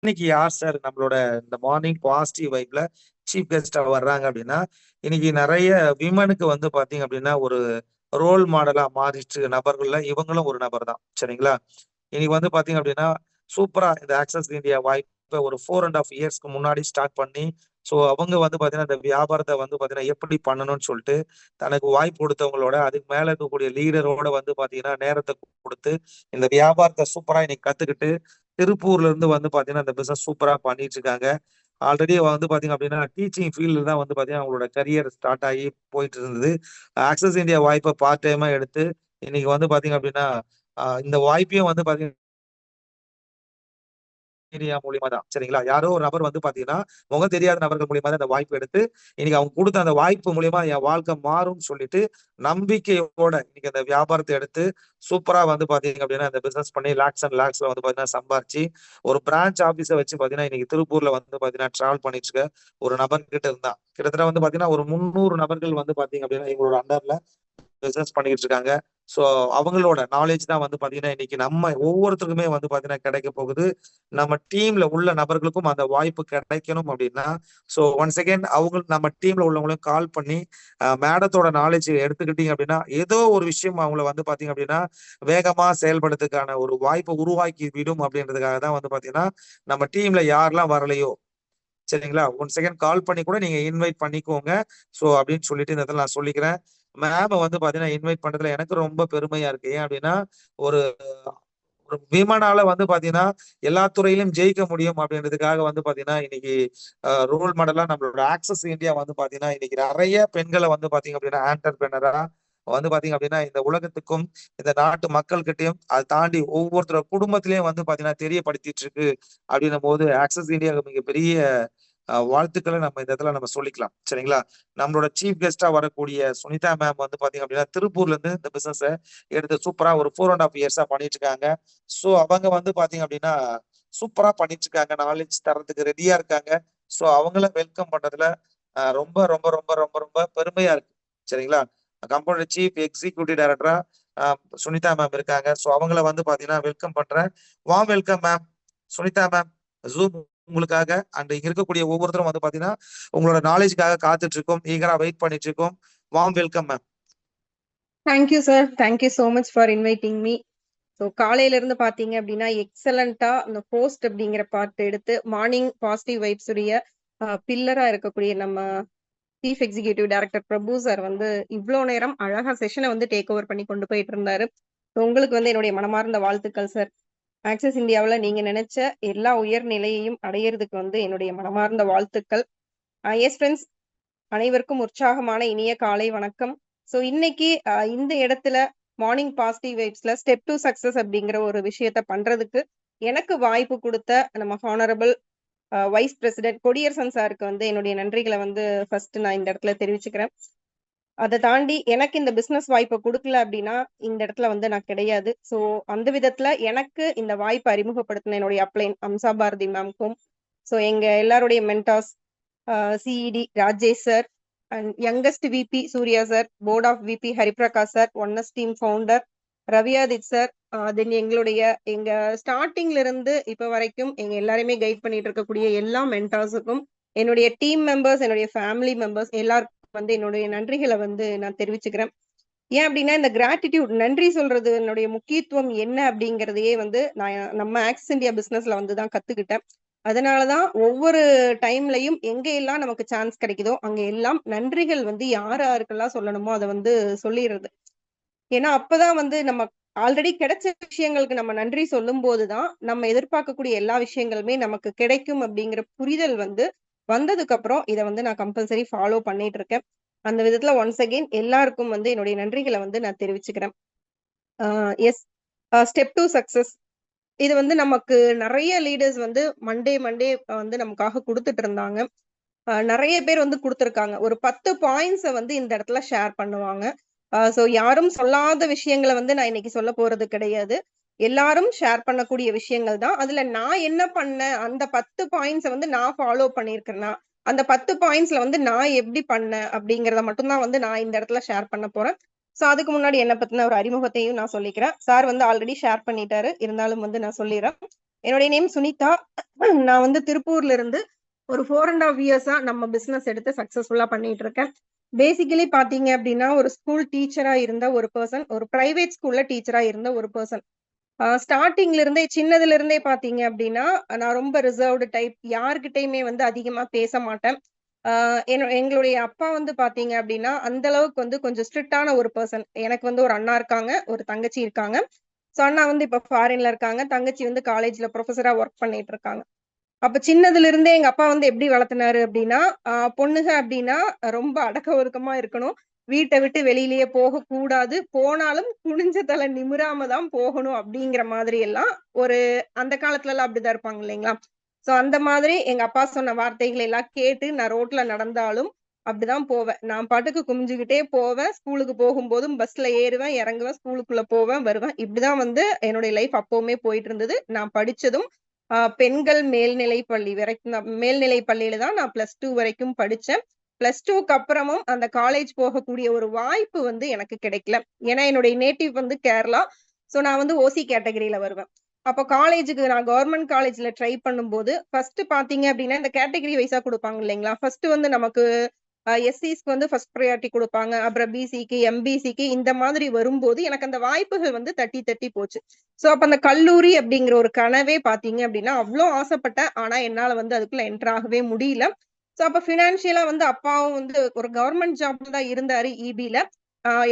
இன்னைக்கு யார் சார் நம்மளோட இந்த மார்னிங் பாசிட்டிவ் வைப்ல சீஃப் கெஸ்டா வர்றாங்க அப்படின்னா, இன்னைக்கு நிறைய விமனுக்கு வந்து பாத்தீங்க அப்படின்னா ஒரு ரோல் மாடலா மாறிட்டு நபர்கள்ல இவங்களும் ஒரு நபர் தான். சரிங்களா? இன்னைக்கு வந்து பாத்தீங்க அப்படின்னா சூப்பரா இந்த ஆக்சஸ் இந்தியா வாய்ப்பை ஒரு 4.5 இயர்ஸ்க்கு முன்னாடி ஸ்டார்ட் பண்ணி, ஸோ அவங்க வந்து பாத்தீங்கன்னா இந்த வியாபாரத்தை வந்து பாத்தீங்கன்னா எப்படி பண்ணணும்னு சொல்லிட்டு தனக்கு வாய்ப்பு கொடுத்தவங்களோட அதுக்கு மேல இருக்கக்கூடிய லீடரோட வந்து பாத்தீங்கன்னா நேரத்தை கொடுத்து இந்த வியாபாரத்தை சூப்பரா இன்னைக்கு கத்துக்கிட்டு திருப்பூர்ல இருந்து வந்து பாத்தீங்கன்னா இந்த பிசினஸ் சூப்பரா பண்ணிட்டு இருக்காங்க. ஆல்ரெடி வந்து பாத்தீங்க அப்படின்னா டீச்சிங் ஃபீல்டு தான் வந்து பாத்தீங்கன்னா அவங்களோட கரியர் ஸ்டார்ட் ஆகி போயிட்டு இருந்தது. ஆக்சஸ் இந்தியா வாய்ப்பை பார்ட் டைமா எடுத்து இன்னைக்கு வந்து பாத்தீங்க அப்படின்னா இந்த வாய்ப்பையும் வந்து பாத்தீங்கன்னா மீடியா மூலியமா தான். சரிங்களா? யாரோ ஒரு நபர் வந்து பாத்தீங்கன்னா முகம் தெரியாத நபர்கள் மூலியமா தான் அந்த வாய்ப்பு எடுத்து இன்னைக்கு அவங்க கொடுத்த அந்த வாய்ப்பு மூலியமா என் வாழ்க்கை மாறும்னு சொல்லிட்டு நம்பிக்கையோட இன்னைக்கு அந்த வியாபாரத்தை எடுத்து சூப்பரா வந்து பாத்தீங்க அப்படின்னா இந்த பிசினஸ் பண்ணி லேக்ஸ் அண்ட் லேக்ஸ்ல வந்து பாத்தீங்கன்னா சம்பாரிச்சு ஒரு பிரான்ச் ஆபீஸை வச்சு பாத்தீங்கன்னா இன்னைக்கு திருப்பூர்ல வந்து பாத்தீங்கன்னா டிராவல் பண்ணிட்டு இருக்க ஒரு நபர் கிட்ட இருந்தா கிட்டத்தட்ட வந்து பாத்தீங்கன்னா ஒரு 300 நபர்கள் வந்து பாத்தீங்க அப்படின்னா எங்களோட அண்டர்ல பிசினஸ் பண்ணிட்டு இருக்காங்க. ஸோ அவங்களோட நாலேஜ் தான் வந்து பாத்தீங்கன்னா இன்னைக்கு நம்ம ஒவ்வொருத்தருக்குமே வந்து பாத்தீங்கன்னா கிடைக்க போகுது. நம்ம டீம்ல உள்ள நபர்களுக்கும் அந்த வாய்ப்பு கிடைக்கணும் அப்படின்னா ஸோ ஒன்ஸ் அகேன் அவங்க நம்ம டீம்ல உள்ளவங்களையும் கால் பண்ணி மேடத்தோட நாலேஜ் எடுத்துக்கிட்டீங்க அப்படின்னா ஏதோ ஒரு விஷயம் அவங்கள வந்து பாத்தீங்க அப்படின்னா வேகமா செயல்படுறதுக்கான ஒரு வாய்ப்பை உருவாக்கி விடும் அப்படின்றதுக்காக தான் வந்து பாத்தீங்கன்னா நம்ம டீம்ல யாரெல்லாம் வரலையோ சரிங்களா ஒன் செகண்ட் கால் பண்ணி கூட நீங்க இன்வைட் பண்ணிக்கோங்க. ஸோ அப்படின்னு சொல்லிட்டு இந்த இடத்துல நான் சொல்லிக்கிறேன். மேம வந்து பாத்தீங்கன்னா இன்வைட் பண்றதுல எனக்கு ரொம்ப பெருமையா இருக்கு. ஏன் அப்படின்னா ஒரு ஒரு விமனால வந்து பாத்தீங்கன்னா எல்லா துறையிலும் ஜெயிக்க முடியும் அப்படின்றதுக்காக வந்து பாத்தீங்கன்னா இன்னைக்கு ரோல் மாடலா நம்மளோட ஆக்சஸ் இந்தியா வந்து பாத்தீங்கன்னா இன்னைக்கு நிறைய பெண்களை வந்து பாத்தீங்க அப்படின்னா ஆண்டர்பிரினரா வந்து பாத்தீங்க அப்படின்னா இந்த உலகத்துக்கும் இந்த நாட்டு மக்கள்கிட்டயும் அதை தாண்டி ஒவ்வொருத்தரோட குடும்பத்திலயும் வந்து பாத்தீங்கன்னா தெரியப்படுத்திட்டு இருக்கு அப்படின்னும் போது ஆக்சஸ் இந்தியா மிகப்பெரிய வாழ்த்துக்களை நம்ம இந்த இடத்துல நம்ம சொல்லிக்கலாம். சரிங்களா? நம்மளோட சீஃப் கெஸ்டா வரக்கூடிய சுனிதா மேம் வந்து பாத்தீங்க அப்படின்னா திருப்பூர்ல இருந்து இந்த பிசினஸ் எடுத்து சூப்பரா ஒரு 4.5 இயர்ஸா பண்ணிட்டு இருக்காங்க. ஸோ அவங்க வந்து பாத்தீங்க அப்படின்னா சூப்பரா பண்ணிட்டு இருக்காங்க. நாலேஜ் தரத்துக்கு ரெடியா இருக்காங்க. ஸோ அவங்கள வெல்கம் பண்றதுல ரொம்ப ரொம்ப ரொம்ப ரொம்ப ரொம்ப பெருமையா இருக்கு. சரிங்களா? கம்பெனியோட சீஃப் எக்ஸிக்யூட்டிவ் டைரக்டரா சுனிதா மேம் இருக்காங்க. ஸோ அவங்கள வந்து பாத்தீங்கன்னா வெல்கம் பண்றேன். Warm welcome ma'am. Sunita ma'am Zoom உங்களுக்காக அண்ட் இங்க இருக்கக்கூடிய ஒவ்வொருத்தரும் வந்து பாத்தீங்கன்னா உங்களோட நாலேஜ்க்காக காத்துட்டு இருக்கோம், ஈகரா வெயிட் பண்ணிட்டு இருக்கோம். Warm welcome ma'am. Thank you sir. Thank you so much for inviting me. So காலையில இருந்து பாத்தீங்க அப்படின்னா எக்ஸலண்டா அந்த போஸ்ட் அப்படிங்கிற பார்ட் எடுத்து மார்னிங் பாசிட்டிவ் வைப்ஸ் உடைய பில்லரா இருக்கக்கூடிய நம்ம சீஃப் எக்ஸிகியூட்டிவ் டைரக்டர் பிரபு சார் வந்து இவ்வளோ நேரம் அழகா செஷனை வந்து டேக் ஓவர் பண்ணி கொண்டு போயிட்டு இருந்தாரு. உங்களுக்கு வந்து என்னுடைய மனமார்ந்த வாழ்த்துக்கள் சார். ஆக்சஸ் இந்தியாவில் நீங்க நினைச்ச எல்லா உயர் நிலையையும் அடையிறதுக்கு வந்து என்னுடைய மனமார்ந்த வாழ்த்துக்கள். எஸ் ஃப்ரெண்ட்ஸ், அனைவருக்கும் உற்சாகமான இனிய காலை வணக்கம். ஸோ இன்னைக்கு இந்த இடத்துல மார்னிங் பாசிட்டிவ் வைப்ஸ்ல ஸ்டெப் டு சக்சஸ் அப்படிங்கிற ஒரு விஷயத்த பண்றதுக்கு எனக்கு வாய்ப்பு கொடுத்த நம்ம ஹானரபிள் வைஸ் பிரசிடென்ட் கொடியரசன் சாருக்கு வந்து என்னுடைய நன்றிகளை வந்து ஃபர்ஸ்ட் நான் இந்த இடத்துல தெரிவிச்சுக்கிறேன். அதை தாண்டி எனக்கு இந்த பிசினஸ் வாய்ப்பை கொடுக்கல அப்படின்னா இந்த இடத்துல வந்து நான் கிடையாது. ஸோ அந்த விதத்துல எனக்கு இந்த வாய்ப்பை அறிமுகப்படுத்தின என்னுடைய அப்ளைன் அம்சா பாரதி மேம்க்கும், ஸோ எங்க எல்லாருடைய mentors CED Rajesh sir and youngest VP Surya sir, board of VP Hariprakash sir, Oneness team founder Raviyadith sir, then எங்க ஸ்டார்டிங்ல இருந்து இப்ப வரைக்கும் எங்க எல்லாருமே கைட் பண்ணிட்டு இருக்கக்கூடிய எல்லா மென்டார்ஸுக்கும், என்னுடைய டீம் மெம்பர்ஸ், என்னுடைய ஃபேமிலி மெம்பர்ஸ் எல்லாருக்கும் வந்து என்னுடைய நன்றிகளை வந்து நான் தெரிவிச்சுக்கிறேன். ஏன் அப்படின்னா இந்த கிராட்டிடியூட் நன்றி சொல்றது என்னுடைய முக்கியத்துவம் என்ன அப்படிங்கறதையே வந்து நான் நம்ம ஆக்சிஸ் இந்தியா பிசினஸ்ல வந்து தான் கத்துக்கிட்டேன். அதனாலதான் ஒவ்வொரு டைம்லயும் எங்க எல்லாம் நமக்கு சான்ஸ் கிடைக்குதோ அங்க எல்லாம் நன்றிகள் வந்து யாருக்கெல்லாம் சொல்லணுமோ அதை வந்து சொல்லிடுறது. ஏன்னா அப்பதான் வந்து நம்ம ஆல்ரெடி கிடைச்ச விஷயங்களுக்கு நம்ம நன்றி சொல்லும் போதுதான் நம்ம எதிர்பார்க்கக்கூடிய எல்லா விஷயங்களுமே நமக்கு கிடைக்கும் அப்படிங்கிற புரிதல் வந்து வந்ததுக்கு அப்புறம் இதை வந்து நான் கம்பல்சரி ஃபாலோ பண்ணிட்டு இருக்கேன். அந்த விதத்துல ஒன்ஸ் அகெயின் எல்லாருக்கும் வந்து என்னுடைய நன்றிகளை வந்து நான் தெரிவிச்சுக்கிறேன். எஸ், ஸ்டெப் டு சக்சஸ் இது வந்து நமக்கு நிறைய லீடர்ஸ் வந்து மண்டே வந்து நமக்காக கொடுத்துட்டு இருந்தாங்க. நிறைய பேர் வந்து கொடுத்துருக்காங்க. ஒரு 10 பாயிண்ட்ஸை வந்து இந்த இடத்துல ஷேர் பண்ணுவாங்க. ஸோ யாரும் சொல்லாத விஷயங்களை வந்து நான் இன்னைக்கு சொல்ல போறது கிடையாது. எல்லாரும் ஷேர் பண்ணக்கூடிய விஷயங்கள் தான். அதுல நான் என்ன பண்ணேன், அந்த 10 பாயிண்ட்ஸை வந்து நான் ஃபாலோ பண்ணியிருக்கிறேன்னா, அந்த 10 பாயிண்ட்ஸ்ல வந்து நான் எப்படி பண்ணேன் அப்படிங்கிறத மட்டும்தான் வந்து நான் இந்த இடத்துல ஷேர் பண்ண போறேன். ஸோ அதுக்கு முன்னாடி என்ன பத்தின ஒரு அறிமுகத்தையும் நான் சொல்லிக்கிறேன். சார் வந்து ஆல்ரெடி ஷேர் பண்ணிட்டாரு, இருந்தாலும் வந்து நான் சொல்லிடுறேன். என்னுடைய நேம் சுனிதா. நான் வந்து திருப்பூர்ல இருந்து ஒரு 4.5 இயர்ஸா நம்ம பிசினஸ் எடுத்து சக்சஸ்ஃபுல்லா பண்ணிட்டு இருக்கேன். பேசிக்கலி பாத்தீங்க அப்படின்னா ஒரு ஸ்கூல் டீச்சரா இருந்த ஒரு பர்சன், ஒரு பிரைவேட் ஸ்கூல்ல டீச்சரா இருந்த ஒரு பர்சன். ஸ்டார்டிங்ல இருந்தே சின்னதுல இருந்தே பாத்தீங்க அப்படின்னா நான் ரொம்ப ரிசர்வ்டு டைப், யார்கிட்டயுமே வந்து அதிகமா பேச மாட்டேன். எங்களுடைய அப்பா வந்து பாத்தீங்க அப்படின்னா அந்த அளவுக்கு வந்து கொஞ்சம் ஸ்ட்ரிக்டான ஒரு பர்சன். எனக்கு வந்து ஒரு அண்ணா இருக்காங்க, ஒரு தங்கச்சி இருக்காங்க. சோ அண்ணா வந்து இப்ப ஃபாரின்ல இருக்காங்க, தங்கச்சி வந்து காலேஜ்ல ப்ரொஃபஸரா ஒர்க் பண்ணிட்டு இருக்காங்க. அப்ப சின்னதுல இருந்தே எங்க அப்பா வந்து எப்படி வளர்த்துனாரு அப்படின்னா, பொண்ணுங்க அப்படின்னா ரொம்ப அடக்க ஒடுக்கமா இருக்கணும். வீட்ட விட்டு வெளியிலேயே போகக்கூடாது. போனாலும் குனிஞ்ச தலை நிமிராம தான் போகணும் அப்படிங்கிற மாதிரி எல்லாம் ஒரு அந்த காலத்துல எல்லாம் அப்படிதான் இருப்பாங்க இல்லைங்களா? சோ அந்த மாதிரி எங்க அப்பா சொன்ன வார்த்தைகளை எல்லாம் கேட்டு நான் ரோட்ல நடந்தாலும் அப்படிதான் போவேன். நான் பாட்டுக்கு குனிஞ்சுகிட்டே போவேன். ஸ்கூலுக்கு போகும்போதும் பஸ்ல ஏறுவேன், இறங்குவேன், ஸ்கூலுக்குள்ள போவேன், வருவேன். இப்படிதான் வந்து என்னுடைய லைஃப் அப்பவுமே போயிட்டு இருந்தது. நான் படிச்சதும் பெண்கள் மேல்நிலை பள்ளி வரைக்கும் மேல்நிலை பள்ளியில தான் நான் +2 வரைக்கும் படிச்சேன். +2க்கு அப்புறமும் அந்த காலேஜ் போகக்கூடிய ஒரு வாய்ப்பு வந்து எனக்கு கிடைக்கல. ஏன்னா என்னுடைய நேட்டிவ் வந்து கேரளா. சோ நான் வந்து ஓசி கேட்டகரியில வருவேன். அப்போ காலேஜுக்கு நான் கவர்ன்மெண்ட் காலேஜ்ல ட்ரை பண்ணும்போது, ஃபர்ஸ்ட் பாத்தீங்க அப்படின்னா இந்த கேட்டகரி வைஸா குடுப்பாங்க இல்லைங்களா? ஃபர்ஸ்ட் வந்து நமக்கு எஸ்சிஸ்க்கு வந்து ஃபர்ஸ்ட் பிரையாரிட்டி குடுப்பாங்க. அப்புறம் பிசிக்கு, எம்பிசிக்கு இந்த மாதிரி வரும்போது எனக்கு அந்த வாய்ப்புகள் வந்து தட்டி தட்டி போச்சு. சோ அப்ப அந்த கல்லூரி அப்படிங்கிற ஒரு கனவே பாத்தீங்க அப்படின்னா அவ்ளோ ஆசைப்பட்டேன். ஆனா என்னால வந்து அதுக்குள்ள என்டர் ஆகவே முடியல. சோ அப்ப பினான்சியலா வந்து அப்பாவும் வந்து ஒரு கவர்ன்மெண்ட் ஜாப்ல தான் இருந்தாரு இபில.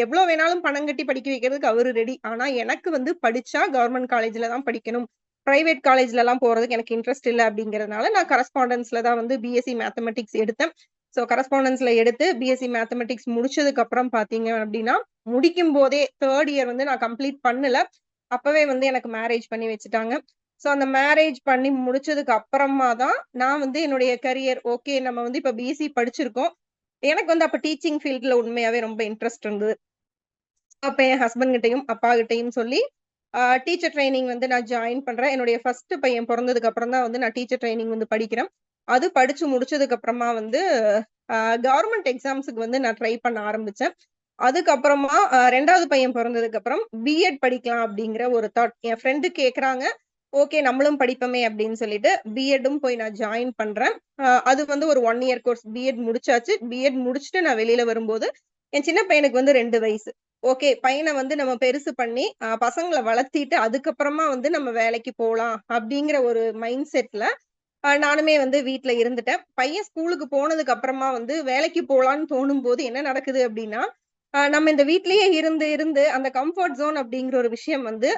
எவ்வளவு வேணாலும் பணம் கட்டி படிக்க வைக்கிறதுக்கு அவரு ரெடி. ஆனா எனக்கு வந்து படிச்சா கவர்ன்மெண்ட் காலேஜ்ல தான் படிக்கணும். பிரைவேட் காலேஜ்ல எல்லாம் போறதுக்கு எனக்கு இன்ட்ரெஸ்ட் இல்ல அப்படிங்கிறதுனால நான் கரஸ்பாண்டன்ஸ்ல தான் வந்து பிஎஸ்சி மேத்தமெட்டிக்ஸ் எடுத்தேன். சோ கரஸ்பாண்டன்ஸ்ல எடுத்து பிஎஸ்சி மேத்தமெட்டிக்ஸ் முடிச்சதுக்கு அப்புறம் பாத்தீங்க அப்படின்னா, முடிக்கும் போதே 3rd இயர் வந்து நான் கம்ப்ளீட் பண்ணல. அப்பவே வந்து எனக்கு மேரேஜ் பண்ணி வச்சுட்டாங்க. சோ அந்த மேரேஜ் பண்ணி முடிச்சதுக்கு அப்புறமா தான் நான் வந்து என்னுடைய கரியர் ஓகே நம்ம வந்து இப்ப பிஎஸ்சி படிச்சிருக்கோம். எனக்கு வந்து அப்ப டீச்சிங் ஃபீல்ட்ல உண்மையாவே ரொம்ப இன்ட்ரெஸ்ட் இருந்தது. அப்ப என் ஹஸ்பண்ட் கிட்டயும், அப்பா கிட்டயும் சொல்லி, டீச்சர் ட்ரெய்னிங் வந்து நான் ஜாயின் பண்றேன். என்னுடைய ஃபர்ஸ்ட் பையன் பொறந்ததுக்கு அப்புறம் தான் வந்து நான் டீச்சர் ட்ரெய்னிங் வந்து படிக்கிறேன். அது படிச்சு முடிச்சதுக்கு அப்புறமா வந்து, அ கவர்ன்மெண்ட் எக்ஸாம்ஸ்க்கு வந்து நான் ட்ரை பண்ண ஆரம்பிச்சேன். அதுக்கப்புறமா 2வது பையன் பொறந்ததுக்கு அப்புறம் பிஎட் படிக்கலாம் அப்படிங்கிற ஒரு தாட். என் ஃப்ரெண்ட் கேட்கறாங்க. ஓகே நம்மளும் படிப்போமே அப்படின்னு சொல்லிட்டு, பிஎட்டும் போய் நான் ஜாயின் பண்றேன். அது வந்து ஒரு 1 இயர் கோர்ஸ். பிஎட் முடிச்சாச்சு. பிஎட் முடிச்சுட்டு நான் வெளியில வரும்போது, என் சின்ன பையனுக்கு வந்து 2 வயசு. ஓகே பையன வந்து நம்ம பெருசு பண்ணி, பசங்கள வளர்த்திட்டு, அதுக்கப்புறமா வந்து நம்ம வேலைக்கு போலாம் அப்படிங்கிற ஒரு மைண்ட் செட்ல நானுமே வந்து வீட்ல இருந்துட்டேன். பையன் ஸ்கூலுக்கு போனதுக்கு அப்புறமா வந்து வேலைக்கு போலான்னு தோணும்போது என்ன நடக்குது அப்டின்னா, நம்ம இந்த வீட்லயே இருந்து இருந்து அந்த கம்ஃபோர்ட் ஜோன் அப்டிங்கிற ஒரு விஷயம் வந்து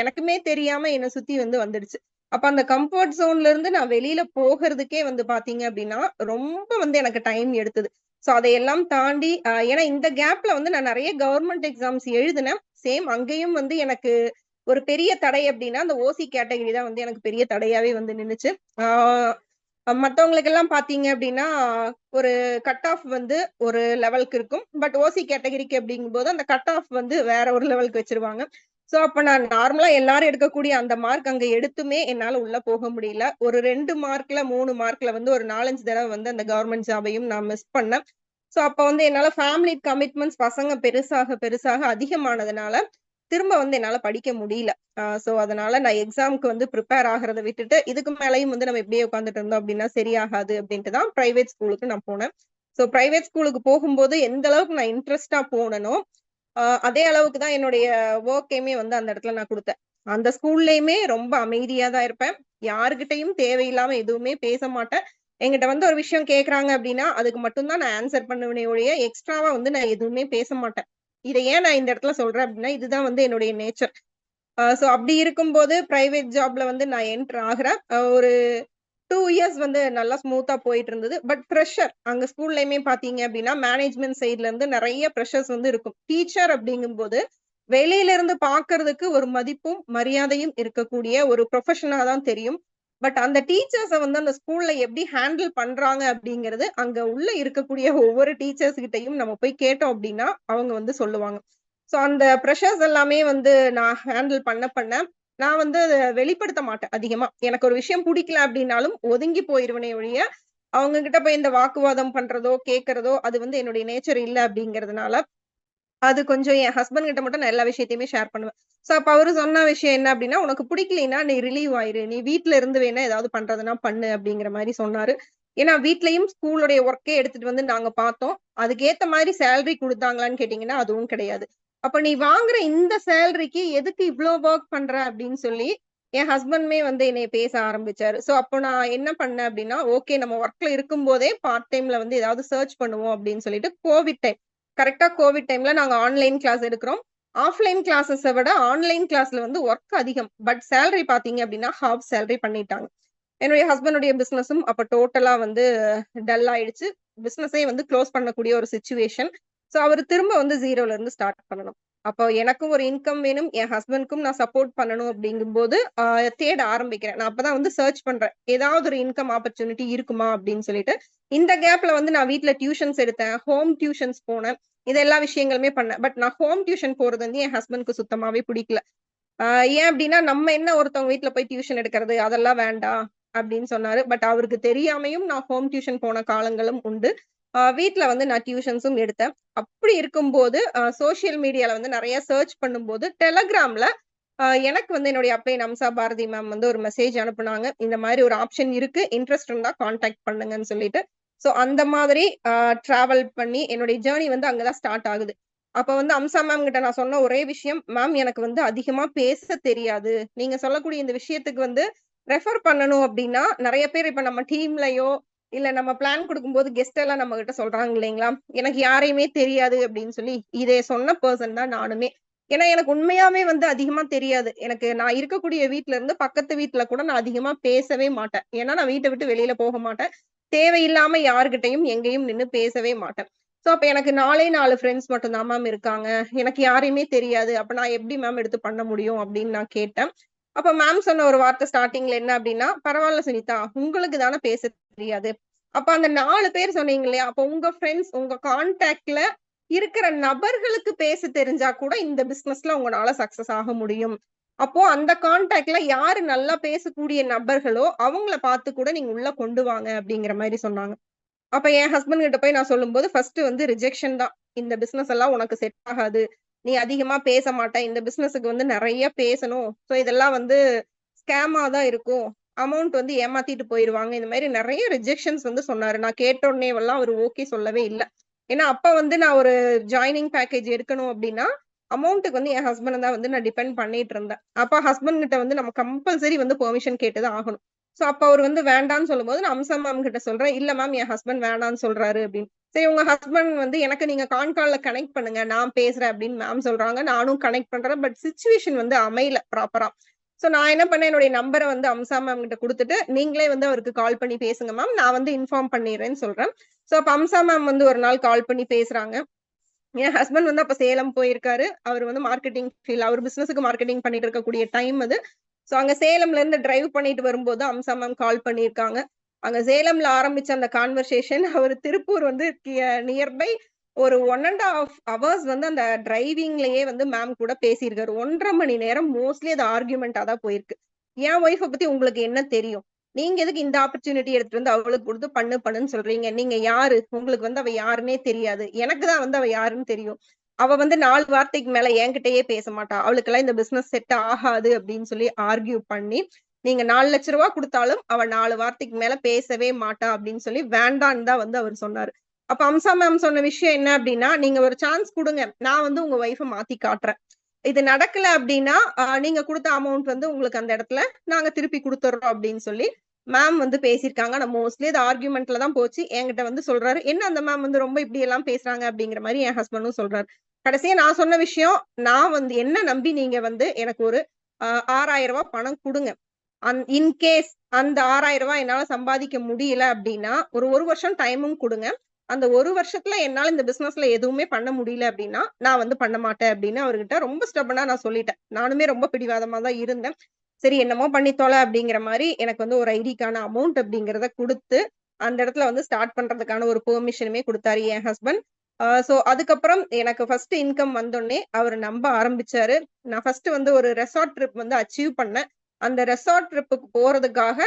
எனக்குமே தெரியாம என்ன சுத்தி வந்து வந்துடுச்சு. அப்ப அந்த கம்ஃபோர்ட் ஜோன்ல இருந்து நான் வெளியில போகறதுக்கே வந்து பாத்தீங்க அப்டின்னா, ரொம்ப வந்து எனக்கு டைம் எடுத்தது. சோ அதையெல்லாம் தாண்டி ஏன்னா இந்த கேப்ல வந்து நான் நெறைய கவர்ன்மெண்ட் எக்ஸாம்ஸ் எழுதினேன். சேம் அங்கேயும் வந்து எனக்கு ஒரு பெரிய தடை அப்டின்னா, அந்த ஓசி கேட்டகரி தான் வந்து எனக்கு பெரிய தடையாவே வந்து நின்னுச்சு. ஆ மத்தவங்களுக்கெல்லாம் பார்த்தீங்க அப்டின்னா, ஒரு கட் ஆஃப் வந்து ஒரு லெவலுக்கு இருக்கும். பட் ஓசி கேட்டகரிக்கு அப்டிங்கும்போது, அந்த கட் ஆஃப் வந்து வேற ஒரு லெவலுக்கு வச்சுருவாங்க. சோ, அப்ப நான் நார்மலா எல்லாரும் எடுக்கக்கூடிய அந்த மார்க் அங்க எடுத்துமே என்னால உள்ள போக முடியல. ஒரு 2 மார்க்ல, 3 மார்க்ல வந்து ஒரு 4, 5 தடவ வந்து அந்த கவர்ன்மெண்ட் ஜாபையும் நான் மிஸ் பண்ணேன். சோ, அப்ப வந்து என்னால ஃபேமிலி கமிட்மெண்ட்ஸ் பசங்க பெருசாக, பெருசாக அதிகமானதுனால, திரும்ப வந்து என்னால படிக்க முடியல. சோ அதனால நான் எக்ஸாம்க்கு வந்து பிரிப்பேர் ஆகுறத விட்டுட்டு, இதுக்கு மேலயும் வந்து நம்ம இப்படியே உட்கார்ந்துட்டு இருந்தோம் அப்படின்னா சரியாகாது அப்படின்ட்டு தான் பிரைவேட் ஸ்கூலுக்கு நான் போனேன். சோ பிரைவேட் ஸ்கூலுக்கு போகும்போது எந்த அளவுக்கு நான் இன்ட்ரெஸ்ட்டா போனேனோ, அதே அளவுக்கு தான் என்னுடைய வொர்க்கையுமே வந்து அந்த இடத்துல நான் குடுத்தேன். அந்த ஸ்கூல்லயுமே ரொம்ப அமைதியா தான் இருப்பேன். யார்கிட்டயும் தேவையில்லாம எதுவுமே பேச மாட்டேன். என்கிட்ட வந்து ஒரு விஷயம் கேட்கறாங்க அப்படின்னா, அதுக்கு மட்டும் தான் நான் ஆன்ஸர் பண்ணுவேனே ஒழிய, எக்ஸ்ட்ராவா வந்து நான் எதுவுமே பேச மாட்டேன். இத ஏன் நான் இந்த இடத்துல சொல்றேன் அப்படின்னா, இதுதான் வந்து என்னுடைய நேச்சர். சோ அப்படி இருக்கும்போது பிரைவேட் ஜாப்ல வந்து நான் என்டர் ஆகுறேன். ஒரு 2 இயர்ஸ் வந்து நல்லா ஸ்மூத்தா போயிட்டு இருந்தது. பட் பிரஷர் அங்க ஸ்கூல்லயுமே பார்த்தீங்க அப்படின்னா, மேனேஜ்மென்ட் சைட்ல இருந்து நெறைய பிரஷர்ஸ் வந்து இருக்கும். டீச்சர் அப்படிங்கும்போது, வெளியில இருந்து பார்க்கறதுக்கு ஒரு மதிப்பும், மரியாதையும் இருக்கக்கூடிய ஒரு ப்ரொஃபஷனா தான் தெரியும். பட் அந்த டீச்சர்ஸ வந்து அந்த ஸ்கூல்ல எப்படி ஹேண்டில் பண்றாங்க அப்படிங்கிறது, அங்க உள்ள இருக்கக்கூடிய ஒவ்வொரு டீச்சர்ஸ் கிட்டயும் நம்ம போய் கேட்டோம் அப்படின்னா, அவங்க வந்து சொல்லுவாங்க. சோ அந்த பிரஷர்ஸ் எல்லாமே வந்து நான் ஹேண்டில் பண்ண, நான் வந்து அத வெளிப்படுத்த மாட்டேன் அதிகமா. எனக்கு ஒரு விஷயம் புடிக்கல அப்டின்னாலும் ஒதுங்கி போயிருவனே ஒழிய, அவங்க கிட்ட போய் இந்த வாக்குவாதம் பண்றதோ, கேட்கிறதோ அது வந்து என்னுடைய நேச்சர் இல்ல அப்டிங்கிறதுனால, அது கொஞ்சம் என் ஹஸ்பண்ட் கிட்ட மட்டும் நான் எல்லா விஷயத்தையுமே ஷேர் பண்ணுவேன். சோ அப்ப அவரு சொன்ன விஷயம் என்ன அப்டின்னா, "உனக்கு பிடிக்கலைன்னா நீ ரிலீவ் ஆயிரு. நீ வீட்ல இருந்து வேணா ஏதாவது பண்றதுன்னா பண்ணு" அப்படிங்கிற மாரி சொன்னாரு. ஏன்னா வீட்லயும் ஸ்கூலுடைய ஒர்க்கே எடுத்துட்டு வந்து நாங்க பார்த்தோம். அதுக்கேத்த மாரி சேலரி குடுத்தாங்களான்னு கேட்டீங்கன்னா, அதுவும் கிடையாது. அப்ப நீ வாங்குற இந்த சேலரிக்கு எதுக்கு இவ்ளோ வொர்க் பண்ற அப்படின்னு சொல்லி, என் ஹஸ்பண்டுமே வந்து என்னைய பேச ஆரம்பிச்சாரு. சோ அப்போ நான் என்ன பண்ணேன் அப்படின்னா, ஓகே நம்ம ஒர்க்ல இருக்கும்போதே பார்ட் டைம்ல வந்து ஏதாவது சர்ச் பண்ணுவோம் அப்படின்னு சொல்லிட்டு கோவிட் டைம். கரெக்ட்டா கோவிட் டைம்ல நாங்க ஆன்லைன் கிளாஸ் எடுக்கிறோம். ஆஃப்லைன் கிளாஸஸ விட ஆன்லைன் கிளாஸ்ல வந்து ஒர்க் அதிகம். பட் சேலரி பார்த்தீங்க அப்படின்னா, ஹால்ஃப் சேலரி பண்ணிட்டாங்க. என்னுடைய ஹஸ்பண்டுடைய பிசினஸும் அப்ப டோட்டலா வந்து டல் ஆயிடுச்சு. பிசினஸே வந்து குளோஸ் பண்ணக்கூடிய ஒரு சிச்சுவேஷன். சோ அவரு திரும்ப வந்து 0ல இருந்து ஸ்டார்ட் பண்ணணும். அப்போ எனக்கும் ஒரு இன்கம் வேணும். என் ஹஸ்பண்ட்க்கும் நான் சப்போர்ட் பண்ணணும் அப்படிங்கும்போது, தேட ஆரம்பிக்கிறேன். நான் அப்பதான் வந்து சர்ச் பண்றேன். ஏதாவது ஒரு இன்கம் ஆப்பர்ச்சுனிட்டி இருக்குமா அப்படின்னு சொல்லிட்டு. இந்த கேப்ல வந்து நான் வீட்ல டியூஷன்ஸ் எடுத்தேன். ஹோம் டியூஷன்ஸ் போனேன். இது எல்லா விஷயங்களுமே பண்ணேன். பட் நான் ஹோம் டியூஷன் போறது வந்து என் ஹஸ்பண்ட்க்கு சுத்தமாவே பிடிக்கல. ஆ ஏன் அப்டின்னா, நம்ம என்ன ஒருத்தவங்க வீட்ல போய் டியூஷன் எடுக்கிறது, அதெல்லாம் வேண்டாம் அப்டின்னு சொன்னாரு. பட் அவருக்கு தெரியாமயும் நான் ஹோம் டியூஷன் போன காலங்களும் உண்டு. வீட்ல வந்து நான் டியூஷன்ஸும் எடுத்தேன். அப்படி இருக்கும்போது, சோசியல் மீடியால வந்து நெறைய சர்ச் பண்ணும்போது, Telegramல எனக்கு வந்து என்னுடைய அப்ளைன் அம்சா பாரதி மேம் வந்து ஒரு மெசேஜ் அனுப்புனாங்க. இந்த மாரி ஒரு ஆப்ஷன் இருக்கு. இன்ட்ரெஸ்ட் இருந்தா கான்டாக்ட் பண்ணுங்கன்னு சொல்லிட்டு. சோ அந்த மாதிரி டிராவல் பண்ணி என்னுடைய ஜர்னி வந்து அங்க தான் ஸ்டார்ட் ஆகுது. அப்ப வந்து அம்சா மேம் கிட்ட நான் சொன்ன ஒரே விஷயம், மேம் எனக்கு வந்து அதிகமா பேச தெரியாது. நீங்க சொல்லக்கூடிய இந்த விஷயத்துக்கு வந்து ரெஃபர் பண்ணணும் அப்டின்னா, நெறைய பேர் இப்ப நம்ம டீம்லயோ, இல்ல நம்ம பிளான் குடுக்கும்போது கெஸ்ட் எல்லாம் நம்மகிட்ட சொல்றாங்க இல்லைங்களா? எனக்கு யாரையுமே தெரியாது அப்டின்னு சொல்லி, இதை சொன்ன பெர்சன் தான் நானுமே. ஏன்னா எனக்கு உண்மையாவே வந்து அதிகமா தெரியாது. எனக்கு நான் இருக்கக்கூடிய வீட்ல இருந்து பக்கத்து வீட்ல கூட நான் அதிகமா பேசவே மாட்டேன். ஏன்னா நான் வீட்ட விட்டு வெளியில போக மாட்டேன். தேவையில்லாம யார்கிட்டயும் எங்கேயும் நின்னு பேசவே மாட்டேன். சோ அப்ப எனக்கு 4 ஃபிரெண்ட்ஸ் மட்டும் தான் மேம் இருக்காங்க. எனக்கு யாரையுமே தெரியாது. அப்ப நான் எப்படி மேம் எடுத்து பண்ண முடியும் அப்படின்னு நான் கேட்டேன். அப்ப மேம் சொன்ன ஒரு வார்த்தை ஸ்டார்ட்டிங்ல என்ன அப்படின்னா, "பரவால்ல சுனிதா, உங்களுக்கு தானே பேச தெரியாது. அப்ப அந்த 4 பேர் சொன்னீங்க இல்லையா? அப்ப உங்க ஃபிரெண்ட்ஸ், உங்க கான்டாக்ட்ல இருக்கிற நபர்களுக்கு பேச தெரிஞ்சா கூட இந்த பிசினஸ்ல உங்கனால சக்சஸ் ஆக முடியும். அப்போ அந்த கான்டாக்ட்ல யாரு நல்லா பேசக்கூடிய நபர்களோ, அவங்கள பார்த்து கூட நீங்க உள்ள கொண்டு வாங்க" அப்படிங்கிற மாரி சொன்னாங்க. அப்ப என் ஹஸ்பண்ட் கிட்ட போய் நான் சொல்லும்போது, ஃபர்ஸ்ட் வந்து ரிஜெக்ஷன் தான். இந்த பிசினஸ் எல்லாம் உனக்கு செட் ஆகாது. நீ அதிகமா பேச மாட்ட. இந்த பிசினஸ்க்கு வந்து நெறைய பேசணும். சோ இதெல்லாம் வந்து ஸ்கேமா தான் இருக்கும். அமௌண்ட் வந்து ஏமாத்திட்டு போயிருவாங்க. இந்த மாரி நெறைய ரிஜெக்ஷன்ஸ் வந்து சொன்னாரு. நான் கேட்ட உடனேவெல்லாம் அவரு ஓகே சொல்லவே இல்ல. ஏன்னா, அப்ப வந்து நான் ஒரு ஜாயினிங் பேக்கேஜ் எடுக்கணும் அப்டின்னா, அமௌண்ட்க்கு வந்து என் ஹஸ்பண்ட தான் வந்து நான் டிபெண்ட் பண்ணிட்டு இருந்தேன். அப்ப ஹஸ்பண்ட் கிட்ட வந்து நம்ம கம்பல்சரி வந்து பெர்மிஷன் கேட்டு தான் ஆகணும். சோ அப்ப அவரு வந்து வேண்டான்னு சொல்லும்போது, நான் அம்சா மேம் கிட்ட சொல்றேன். "இல்ல மேம் என் ஹஸ்பண்ட் வேணான்னு சொல்றாரு" அப்படின்னு. சரி உங்க ஹஸ்பண்ட் வந்து எனக்கு நீங்க கால்ல கனெக்ட் பண்ணுங்க. நான் பேசுறேன் அப்படின்னு மேம் சொல்றாங்க. நானும் கனெக்ட் பண்றேன். பட் சிச்சுவேஷன் வந்து அமையல ப்ராப்பரா. சோ நான் என்ன பண்ணேன், என்னுடைய நம்பர வந்து அம்சா மேம் கிட்ட குடுத்துட்டு, நீங்களே வந்து அவருக்கு கால் பண்ணி பேசுங்க மேம். நான் வந்து இன்ஃபார்ம் பண்ணிர்றேன்னு சொல்றேன். சோ அப்ப அம்சா மேம் வந்து ஒரு நாள் கால் பண்ணி பேசுறாங்க. என் ஹஸ்பண்ட் வந்து அப்ப சேலம் போயிருக்காரு. அவரு வந்து மார்க்கெட்டிங் ஃபீல்ட் அவர் பிசினஸ்க்கு மார்க்கெட்டிங் பண்ணிட்டு இருக்கக்கூடிய டைம் அது. சோ அங்க சேலம்ல இருந்து டிரைவ் பண்ணிட்டு வரும்போது அம்சா மேம் கால் பண்ணியிருக்காங்க. அங்க சேலம்ல ஆரம்பிச்ச அந்த கான்வர்சேஷன் அவரு திருப்பூர் வந்து நியர் பை ஒரு 1 1/2 ஹவர்ஸ் வந்து அந்த டிரைவிங்லயே வந்து மேம் கூட பேசியிருக்காரு. 1 1/2 மணி நேரம் மோஸ்ட்லி அது ஆர்குமென்ட்டா தான் போயிருக்கு. என் ஒய்ஃப பத்தி உங்களுக்கு என்ன தெரியும்? நீங்க எதுக்கு இந்த ஆப்பர்ச்சுனிட்டி எடுத்துட்டு வந்து அவளுக்கு குடுத்து பண்ணுன்னு சொல்றீங்க? நீங்க யாரு? உங்களுக்கு வந்து அவ யாருன்னே தெரியாது. எனக்கு தான் வந்து அவ யாருன்னு தெரியும். அவ வந்து 4 வார்த்தைக்கு மேல என்கிட்டயே பேச மாட்டா. அவளுக்கெல்லாம் இந்த பிசினஸ் செட் ஆகாது அப்படின்னு சொல்லி ஆர்கியூ பண்ணி, நீங்க ரூ. 4,00,000 குடுத்தாலும் அவ 4 வார்த்தைக்கு மேல பேசவே மாட்டா அப்படின்னு சொல்லி வேண்டான்னு தான் வந்து அவரு சொன்னாரு. அப்ப அம்சா மேம் சொன்ன விஷயம் என்ன அப்படின்னா, நீங்க ஒரு சான்ஸ் குடுங்க. நான் வந்து உங்க ஒய்ஃப மாத்தி காட்டுறேன். இது நடக்கல அப்படின்னா, நீங்க குடுத்த அமௌண்ட் வந்து உங்களுக்கு அந்த இடத்துல நாங்க திருப்பி குடுத்துர்றோம் அப்படின்னு சொல்லி மேம் வந்து பேசியிருக்காங்க. ஆனா மோஸ்ட்லி அது ஆர்குமென்ட்ல தான் போச்சு. என்கிட்ட வந்து சொல்றாரு, "என்ன அந்த மேம் வந்து ரொம்ப இப்படி எல்லாம் பேசுறாங்க?" அப்படிங்கிற மாரி என் ஹஸ்பண்டும் சொல்றாரு. கடைசியா நான் சொன்ன விஷயம், நான் வந்து என்ன நம்பி நீங்க வந்து எனக்கு ஒரு ரூ. 6,000 பணம் குடுங்க. இன் கேஸ் அந்த ரூ. 6,000 என்னால சம்பாதிக்க முடியல அப்படின்னா, ஒரு 1 வருஷம் டைமும் குடுங்க. அந்த 1 வருஷத்துல என்னால இந்த பிசினஸ்ல எதுவுமே பண்ண முடியல அப்படின்னா, நான் வந்து பண்ண மாட்டேன் அப்படின்னு அவர்கிட்ட ரொம்ப ஸ்டெப்பனா நான் சொல்லிட்டேன். நானுமே ரொம்ப பிடிவாதமா தான் இருந்தேன். சரி என்னமோ பண்ணி தொல அப்படிங்கிற மாரி எனக்கு வந்து ஒரு ஐடிக்கான அமௌண்ட் அப்படிங்கிறத குடுத்து, அந்த இடத்துல வந்து ஸ்டார்ட் பண்றதுக்கான ஒரு பெர்மிஷனுமே குடுத்தாரு என் ஹஸ்பண்ட். சோ அதுக்கப்புறம் எனக்கு ஃபர்ஸ்ட் இன்கம் வந்தோனே அவரு நம்ப ஆரம்பிச்சாரு. நான் ஃபர்ஸ்ட் வந்து ஒரு ரெசார்ட் ட்ரிப் வந்து அச்சீவ் பண்ணேன். அந்த ரெசார்ட் ட்ரிப்புக்கு போறதுக்காக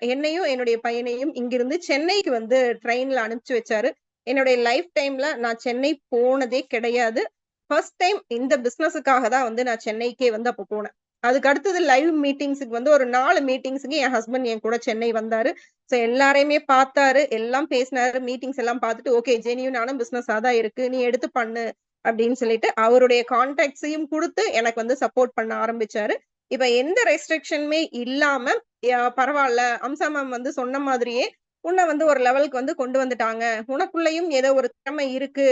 என்னையும், என்னுடைய பையனையும் இங்கிருந்து சென்னைக்கு வந்து ட்ரெயின்ல அனுப்பிச்சு வச்சாரு. என்னுடைய லைஃப் டைம்ல நான் சென்னை போனதே கிடையாது. ஃபர்ஸ்ட் டைம் இந்த பிசினஸுக்காக தான் வந்து நான் சென்னைக்கே வந்து அப்போ போனேன். அதுக்கு அடுத்தது லைவ் மீட்டிங்ஸுக்கு வந்து ஒரு 4 மீட்டிங்ஸுக்கு என் ஹஸ்பண்ட் என் கூட சென்னை வந்தாரு. சோ எல்லாரையுமே பார்த்தாரு, எல்லாம் பேசினாரு, மீட்டிங்ஸ் எல்லாம் பார்த்துட்டு, ஓகே ஜெனியூனான பிசினஸா தான் இருக்கு. நீ எடுத்து பண்ணு அப்படின்னு சொல்லிட்டு அவருடைய கான்டாக்ட்ஸையும் குடுத்து எனக்கு வந்து சப்போர்ட் பண்ண ஆரம்பிச்சாரு. இப்ப எந்த ரெஸ்ட்ரிக்ஷனுமே இல்லாம பரவால்ல, அம்சா மேம் வந்து சொன்ன மாதிரியே உன்ன வந்து ஒரு லெவலுக்கு வந்து கொண்டு வந்துட்டாங்க. உனக்குள்ளயும் ஏதோ ஒரு திறமை இருக்கு.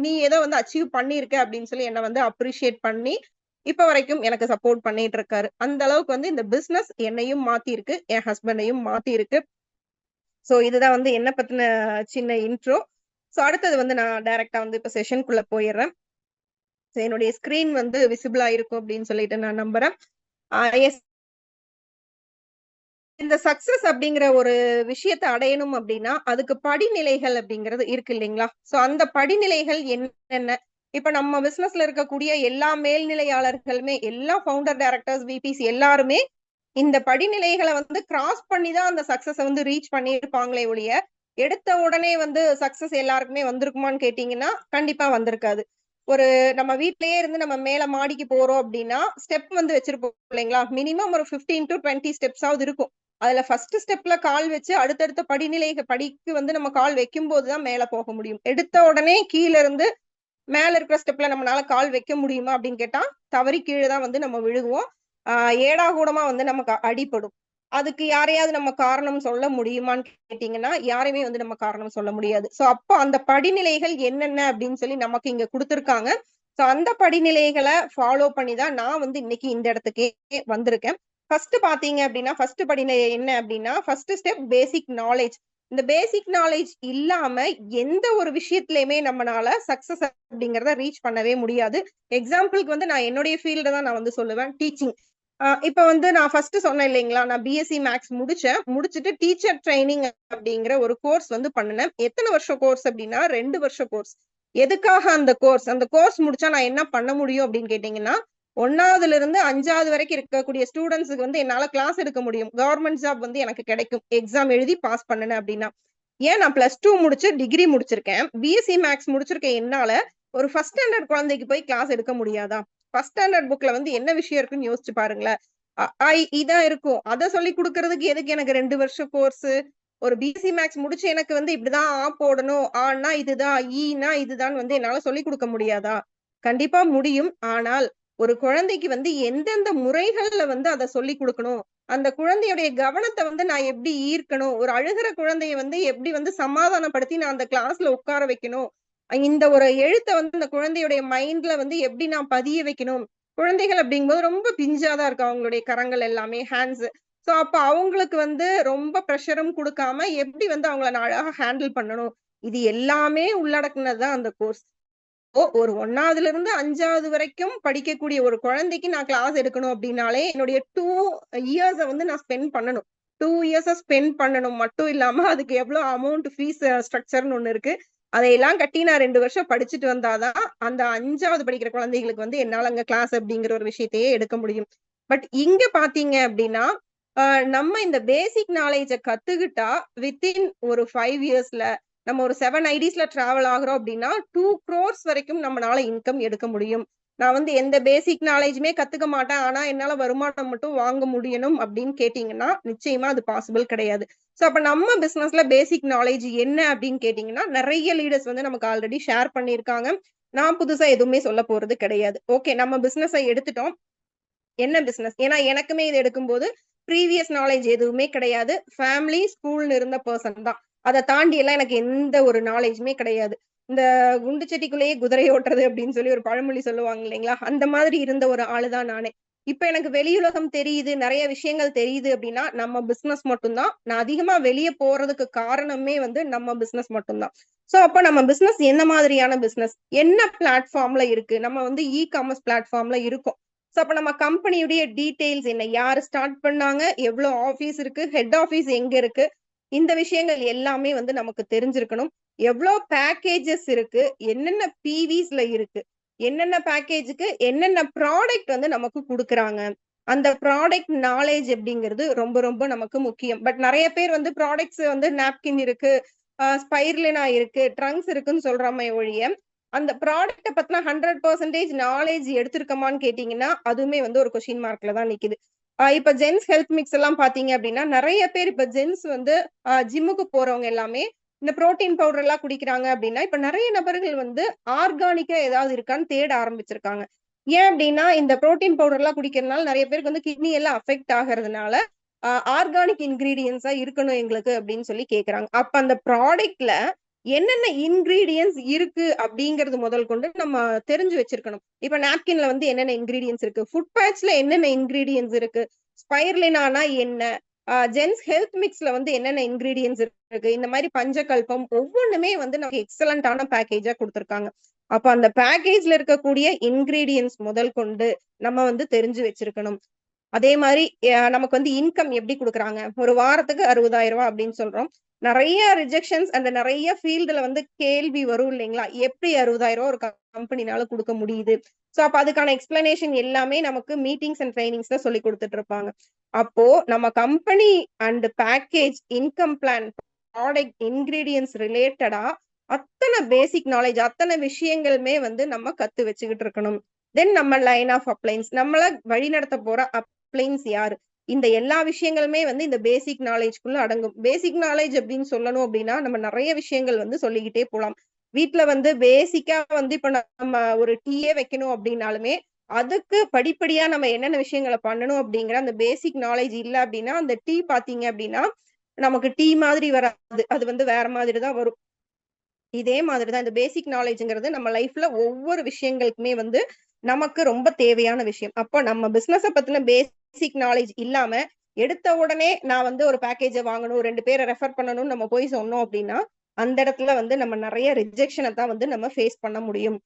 நீ ஏதோ வந்து அச்சீவ் பண்ணியிருக்க அப்படின்னு சொல்லி என்ன வந்து அப்ரிஷியேட் பண்ணி, இப்ப வரைக்கும் எனக்கு சப்போர்ட் பண்ணிட்டு இருக்காரு. அந்த அளவுக்கு வந்து இந்த பிசினஸ் என்னையும் மாத்திருக்கு. என் ஹஸ்பண்டையும் மாத்திருக்கு. சோ இதுதான் வந்து என்ன பத்தின சின்ன இன்ட்ரோ. சோ அடுத்தது வந்து நான் டைரக்ட்டா வந்து இப்ப செஷனுக்குள்ள போயிடுறேன். சோ என்னுடைய ஸ்கிரீன் வந்து விசிபிளா இருக்கும் அப்படின்னு சொல்லிட்டு நான் நம்புறேன். எஸ். இந்த சக்சஸ் அப்படிங்கிற ஒரு விஷயத்த அடையணும் அப்படின்னா, அதுக்கு படிநிலைகள் அப்படிங்கிறது இருக்கு இல்லைங்களா? சோ அந்த படிநிலைகள் என்னென்ன? இப்ப நம்ம பிசினஸ்ல இருக்கக்கூடிய எல்லா மேல்நிலையாளர்களுமே, எல்லா ஃபவுண்டர், டைரக்டர்ஸ், விபிஸ் எல்லாருமே இந்த படிநிலைகள வந்து கிராஸ் பண்ணி தான் அந்த சக்சஸ வந்து ரீச் பண்ணியிருப்பாங்களே ஒழிய, எடுத்த உடனே வந்து சக்சஸ் எல்லாருக்குமே வந்திருக்குமான்னு கேட்டீங்கன்னா, கண்டிப்பா வந்திருக்காது. ஒரு நம்ம வீட்லயே இருந்து நம்ம மேல மாடிக்கு போறோம் அப்படின்னா, ஸ்டெப் வந்து வச்சிருப்போம் இல்லைங்களா? மினிமம் ஒரு 15 டூ 20 ஸ்டெப்ஸாவது இருக்கும். அதுல ஃபர்ஸ்ட் ஸ்டெப்ல கால் வச்சு அடுத்தடுத்த படிக்கு வந்து நம்ம கால் வைக்கும்போது தான் மேல போக முடியும். எடுத்த உடனே கீழ இருந்து மேல இருக்கிற ஸ்டெப்ல நம்மளால கால் வைக்க முடியுமா அப்படின்னு கேட்டா, தவறி கீழ தான் வந்து நம்ம விழுகுவோம். ஏடாகூடமா வந்து நமக்கு அடிபடும். அதுக்கு யாரையாவது நம்ம காரணம் சொல்ல முடியுமான்னு கேட்டீங்கன்னா, யாரையுமே வந்து நம்ம காரணம் சொல்ல முடியாது. சோ அப்போ அந்த படிநிலைகள் என்னென்ன அப்படின்னு சொல்லி நமக்கு இங்க குடுத்திருக்காங்க. சோ அந்த படிநிலைகள ஃபாலோ பண்ணி தான் நான் வந்து இன்னைக்கு இந்த இடத்துக்கே வந்திருக்கேன். ஃபர்ஸ்ட் பாத்தீங்க அப்படின்னா, ஃபர்ஸ்ட் படிநிலை என்ன அப்படின்னா, ஃபர்ஸ்ட் ஸ்டெப் பேசிக் நாலேட்ஜ். இந்த பேசிக் நாலேட்ஜ் இல்லாம எந்த ஒரு விஷயத்திலயுமே நம்மனால சக்சஸ் அப்படிங்கிறத ரீச் பண்ணவே முடியாது. எக்ஸாம்பிள்க்கு வந்து நான் என்னுடைய ஃபீல்ட தான் நான் வந்து சொல்லுவேன். டீச்சிங். இப்ப வந்து நான் ஃபர்ஸ்ட் சொன்னேன் இல்லைங்களா? நான் பிஎஸ்சி மேத்ஸ் முடிச்சேன். முடிச்சுட்டு டீச்சர் ட்ரெய்னிங் அப்படிங்கிற ஒரு கோர்ஸ் வந்து பண்ணுனேன். எத்தன வருஷம் கோர்ஸ் அப்படின்னா 2 வருஷ கோர்ஸ். எதுக்காக அந்த கோர்ஸ்? அந்த கோர்ஸ் முடிச்சா நான் என்ன பண்ண முடியும் அப்படின்னு கேட்டீங்கன்னா, 1வதுல இருந்து 5வது வரைக்கும் இருக்கக்கூடிய ஸ்டூடண்ட்ஸ்க்கு வந்து என்னால கிளாஸ் எடுக்க முடியும். கவர்ன்மெண்ட் ஜாப் வந்து எனக்கு கிடைக்கும். எக்ஸாம் எழுதி பாஸ் பண்ணுனேன் அப்படின்னா. ஏன் நான் +2 முடிச்சு டிகிரி முடிச்சிருக்கேன். பிஎஸ்சி மேத்ஸ் முடிச்சிருக்க என்னால ஒரு ஃபர்ஸ்ட் ஸ்டாண்டர்ட் குழந்தைக்கு போய் கிளாஸ் எடுக்க முடியாதா? ஃபர்ஸ்ட் ஸ்டாண்டர்ட் புக்ல வந்து என்ன விஷயம் இருக்குன்னு யோசிச்சு பாருங்களேன். இதான் இருக்கும். அத சொல்லிக் குடுக்கறதுக்கு எதுக்கு எனக்கு 2 வருஷம் கோர்ஸு? ஒரு பிஎஸ்சி மேத்ஸ் முடிச்சு எனக்கு வந்து இப்படிதான் போடணும். ஆன்னா இதுதான், ஈன்னா இதுதான் வந்து என்னால சொல்லிக் குடுக்க முடியாதா? கண்டிப்பா முடியும். ஆனால் ஒரு குழந்தைக்கு வந்து எந்தெந்த முறைகள்ல வந்து அத சொல்லிக் குடுக்கணும்? அந்த குழந்தையுடைய கவனத்த வந்து நான் எப்படி ஈர்க்கணும்? ஒரு அழுகுற குழந்தைய வந்து எப்படி வந்து சமாதானப்படுத்தி நான் அந்த கிளாஸ்ல உட்கார வைக்கணும்? இந்த ஒரு எழுத்த வந்து அந்த குழந்தையுடைய மைண்ட்ல வந்து எப்படி நான் பதிய வைக்கணும்? குழந்தைகள் அப்படிங்கும்போது ரொம்ப பிஞ்சா தான் இருக்கும் அவங்களுடைய கரங்கள் எல்லாமே, ஹேண்ட்ஸ். சோ அப்ப அவங்களுக்கு வந்து ரொம்ப பிரஷரும் குடுக்காம எப்படி வந்து அவங்கள நான் அழகா ஹேண்டில் பண்ணணும்? இது எல்லாமே உள்ளடக்குனது தான் அந்த கோர்ஸ். ஒரு 1வதுல இருந்து 5வது வரைக்கும் படிக்கக்கூடிய ஒரு குழந்தைக்கு நான் கிளாஸ் எடுக்கணும் அப்படின்னாலே, என்னுடைய 2 இயர்ஸ வந்து நான் ஸ்பெண்ட் பண்ணணும். 2 இயர்ஸ ஸ்பெண்ட் பண்ணணும் மட்டும் இல்லாம, அதுக்கு எவ்வளோ அமௌண்ட் ஃபீஸ் ஸ்ட்ரக்சர்ன்னு ஒண்ணு இருக்கு. அதையெல்லாம் கட்டி நான் 2 வருஷம் படிச்சுட்டு வந்தா தான், அந்த 5வது படிக்கிற குழந்தைகளுக்கு வந்து என்னால அங்க கிளாஸ் அப்படிங்கிற ஒரு விஷயத்தையே எடுக்க முடியும். பட் இங்க பார்த்தீங்க அப்படின்னா, அ நம்ம இந்த பேசிக் நாலேட்ஜ கத்துக்கிட்டா, வித்தின் ஒரு 5 இயர்ஸ்ல நம்ம ஒரு 7 ஐடிஸ்ல டிராவல் ஆகுறோம் அப்படின்னா, 2 crores வரைக்கும் நம்மனால இன்கம் எடுக்க முடியும். நான் வந்து எந்த பேசிக் நாலேட்ஜுமே கத்துக்க மாட்டேன். ஆனா, என்னால வருமானம் மட்டும் வாங்க முடியணும் அப்படின்னு கேட்டீங்கன்னா, நிச்சயமா அது பாசிபிள் கிடையாது. சோ, அப்ப நம்ம பிசினஸ்ல பேசிக் நாலேட்ஜ் என்ன அப்படின்னு கேட்டீங்கன்னா, நெறைய லீடர்ஸ் வந்து நமக்கு ஆல்ரெடி ஷேர் பண்ணியிருக்காங்க. நான் புதுசா எதுவுமே சொல்ல போறது கிடையாது. ஓகே, நம்ம பிசினஸ எடுத்துட்டோம். என்ன பிசினஸ்? ஏன்னா எனக்குமே இது எடுக்கும்போது ப்ரீவியஸ் நாலேட்ஜ் எதுவுமே கிடையாது. ஃபேமிலி, ஸ்கூல்ன்னு இருந்த பெர்சன் தான். அத தாண்டி எல்லாம் எனக்கு எந்த ஒரு நாலேட்ஜுமே கிடையாது. இந்த குண்டு சட்டிக்குள்ளேயே குதிரை ஓட்டுறது அப்படின்னு சொல்லி ஒரு பழமொழி சொல்லுவாங்க இல்லைங்களா? அந்த மாதிரி இருந்த ஒரு ஆளு தான் நானே. இப்ப எனக்கு வெளியுலகம் தெரியுது, நெறைய விஷயங்கள் தெரியுது அப்படின்னா, நம்ம பிசினஸ் மட்டும் தான். நான் அதிகமா வெளிய போறதுக்கு காரணமே வந்து நம்ம பிசினஸ் மட்டும் தான். சோ அப்ப நம்ம பிசினஸ் என்ன மாதிரியான பிசினஸ்? என்ன பிளாட்ஃபார்ம்ல இருக்கு? நம்ம வந்து காமர்ஸ் பிளாட்ஃபார்ம்ல இருக்கோம். சோ அப்ப நம்ம கம்பெனியுடைய டீடைல்ஸ் என்ன? யாரு ஸ்டார்ட் பண்ணாங்க? எவ்ளோ ஆபீஸ் இருக்கு? ஹெட் ஆபீஸ் எங்க இருக்கு? இந்த விஷயங்கள் எல்லாமே வந்து நமக்கு தெரிஞ்சிருக்கணும். எவ்ளோ பேக்கேஜஸ் இருக்கு? என்னென்ன பிவிஸ்ல இருக்கு? என்னென்ன பேக்கேஜ்க்கு என்னென்ன ப்ராடக்ட் வந்து நமக்கு குடுக்குறாங்க? அந்த ப்ராடக்ட் நாலேட்ஜ் அப்படிங்கிறது ரொம்ப ரொம்ப நமக்கு முக்கியம். பட் நெறைய பேர் வந்து ப்ராடக்ட்ஸ் வந்து நாப்கின் இருக்கு, ஸ்பைருலினா இருக்கு, ட்ரங்க்ஸ் இருக்குன்னு சொல்றாமே ஒழிய, அந்த ப்ராடக்ட்ட பத்தின 100% நாலேஜ் எடுத்திருக்கமான்னு கேட்டீங்கன்னா, அதுவுமே வந்து ஒரு கொஸ்டின் மார்க்ல தான் நிக்குது. இப்ப ஜென்ஸ் ஹெல்த் மிக்ஸ் எல்லாம் பார்த்தீங்க அப்டின்னா, நெறைய பேர் இப்ப ஜென்ஸ் வந்து ஜிம்முக்கு போறவங்க எல்லாமே இந்த புரோட்டீன் பவுடர் எல்லாம் குடிக்கிறாங்க அப்டின்னா, இப்ப நெறைய நபர்கள் வந்து ஆர்கானிக்கா ஏதாவது இருக்கான்னு தேட ஆரம்பிச்சிருக்காங்க. ஏன் அப்டின்னா, இந்த புரோட்டீன் பவுடர்லாம் குடிக்கிறனால நெறைய பேருக்கு வந்து கிட்னி எல்லாம் அஃபெக்ட் ஆகறதுனால, ஆர்கானிக் இன்கிரீடியன்ட்ஸா இருக்கணும் எங்களுக்கு அப்டின்னு சொல்லி கேட்கறாங்க. அப்ப அந்த ப்ராடக்ட்ல என்னென்ன இன்கிரீடியன்ட்ஸ் இருக்கு அப்டிங்கிறது முதல் கொண்டு நம்ம தெரிஞ்சு வச்சிருக்கணும். இப்ப நாப்கின்ல வந்து என்னென்ன இன்கிரீடியன்ட்ஸ் இருக்கு? ஃபுட் பேட்ச்ல என்னென்ன இன்கிரீடியன்ட்ஸ் இருக்கு? ஸ்பைருலினானா என்ன? ஜென்ஸ் ஹெல்த் மிக்ஸ்ல வந்து என்னென்ன இன்கிரீடியன்ட்ஸ் இருக்கு? இந்த மாரி பஞ்சகல்பம் ஒவ்வொன்னுமே வந்து நமக்கு எக்ஸலன்ட்டான பேக்கேஜா குடுத்திருக்காங்க. அப்ப அந்த பேக்கேஜ்ல இருக்கக்கூடிய இன்கிரீடியன்ட்ஸ் முதல் கொண்டு நம்ம வந்து தெரிஞ்சு வச்சிருக்கணும். அதே மாரி நமக்கு வந்து இன்கம் எப்படி குடுக்குறாங்க? ஒரு வாரத்துக்கு ரூ. 60,000 அப்படின்னு சொல்றோம். நெறைய ரிஜெக்ஷன்ஸ் அந்த நெறைய ஃபீல்டுல வந்து கேள்வி வரும் இல்லைங்களா? எப்படி ரூ. 60,000 ஒரு கம்பெனினால குடுக்க முடியுது? சோ அப்ப அதுக்கான எக்ஸ்ப்ளனேஷன் எல்லாமே நமக்கு மீட்டிங்ஸ் அண்ட் ட்ரெய்னிங்ஸ்ல சொல்லிக் குடுத்துட்டு இருப்பாங்க. அப்போ நம்ம company and package, income plan, product, ingredients ரிலேட்டடா அத்தன பேசிக் நாலேட்ஜ் அத்தன விஷயங்களுமே வந்து நம்ம கத்து வச்சுக்கிட்டு இருக்கணும். தென் நம்ம லைன் ஆஃப் அப்ளையன்ஸ் நம்மள வழிநடத்த போற அப்ளையன்ஸ் யாரு? இந்த எல்லா விஷயங்களுமே வந்து இந்த பேசிக் நாலேட்ஜ்க்குள்ள அடங்கும். பேசிக் நாலேட்ஜ் அப்படின்னு சொல்லணும் அப்படின்னா, நம்ம நெறைய விஷயங்கள் வந்து சொல்லிக்கிட்டே போலாம். வீட்ல வந்து பேசிக்கா வந்து இப்ப நம்ம ஒரு டீயே வைக்கணும் அப்படின்னாலுமே, அதுக்கு படிப்படியா நம்ம என்னென்ன விஷயங்கள பண்ணணும் அப்படிங்கிற அந்த பேசிக் நாலேட்ஜ் இல்ல அப்படின்னா, அந்த டீ பார்த்தீங்க அப்படின்னா, நமக்கு டீ மாதிரி வராது. அது வந்து வேற மாதிரி தான் வரும். இதே மாதிரி தான் இந்த பேசிக் நாலேட்ஜ்ங்கிறது நம்ம லைஃப்ல ஒவ்வொரு விஷயங்களுக்குமே வந்து நமக்கு ரொம்ப தேவையான விஷயம். அப்போ நம்ம பிசினஸ பத்தின பேசிக் நாலேட்ஜ் இல்லாம, எடுத்த உடனே நான் வந்து ஒரு பேக்கேஜ வாங்கணும், 2 பேர ரெஃபர் பண்ணணும்னு நம்ம போய் சொன்னோம் அப்டின்னா, அந்த இடத்துல வந்து நம்ம நெறைய ரிஜெக்ஷன தான் வந்து நம்ம ஃபேஸ் பண்ண முடியும்.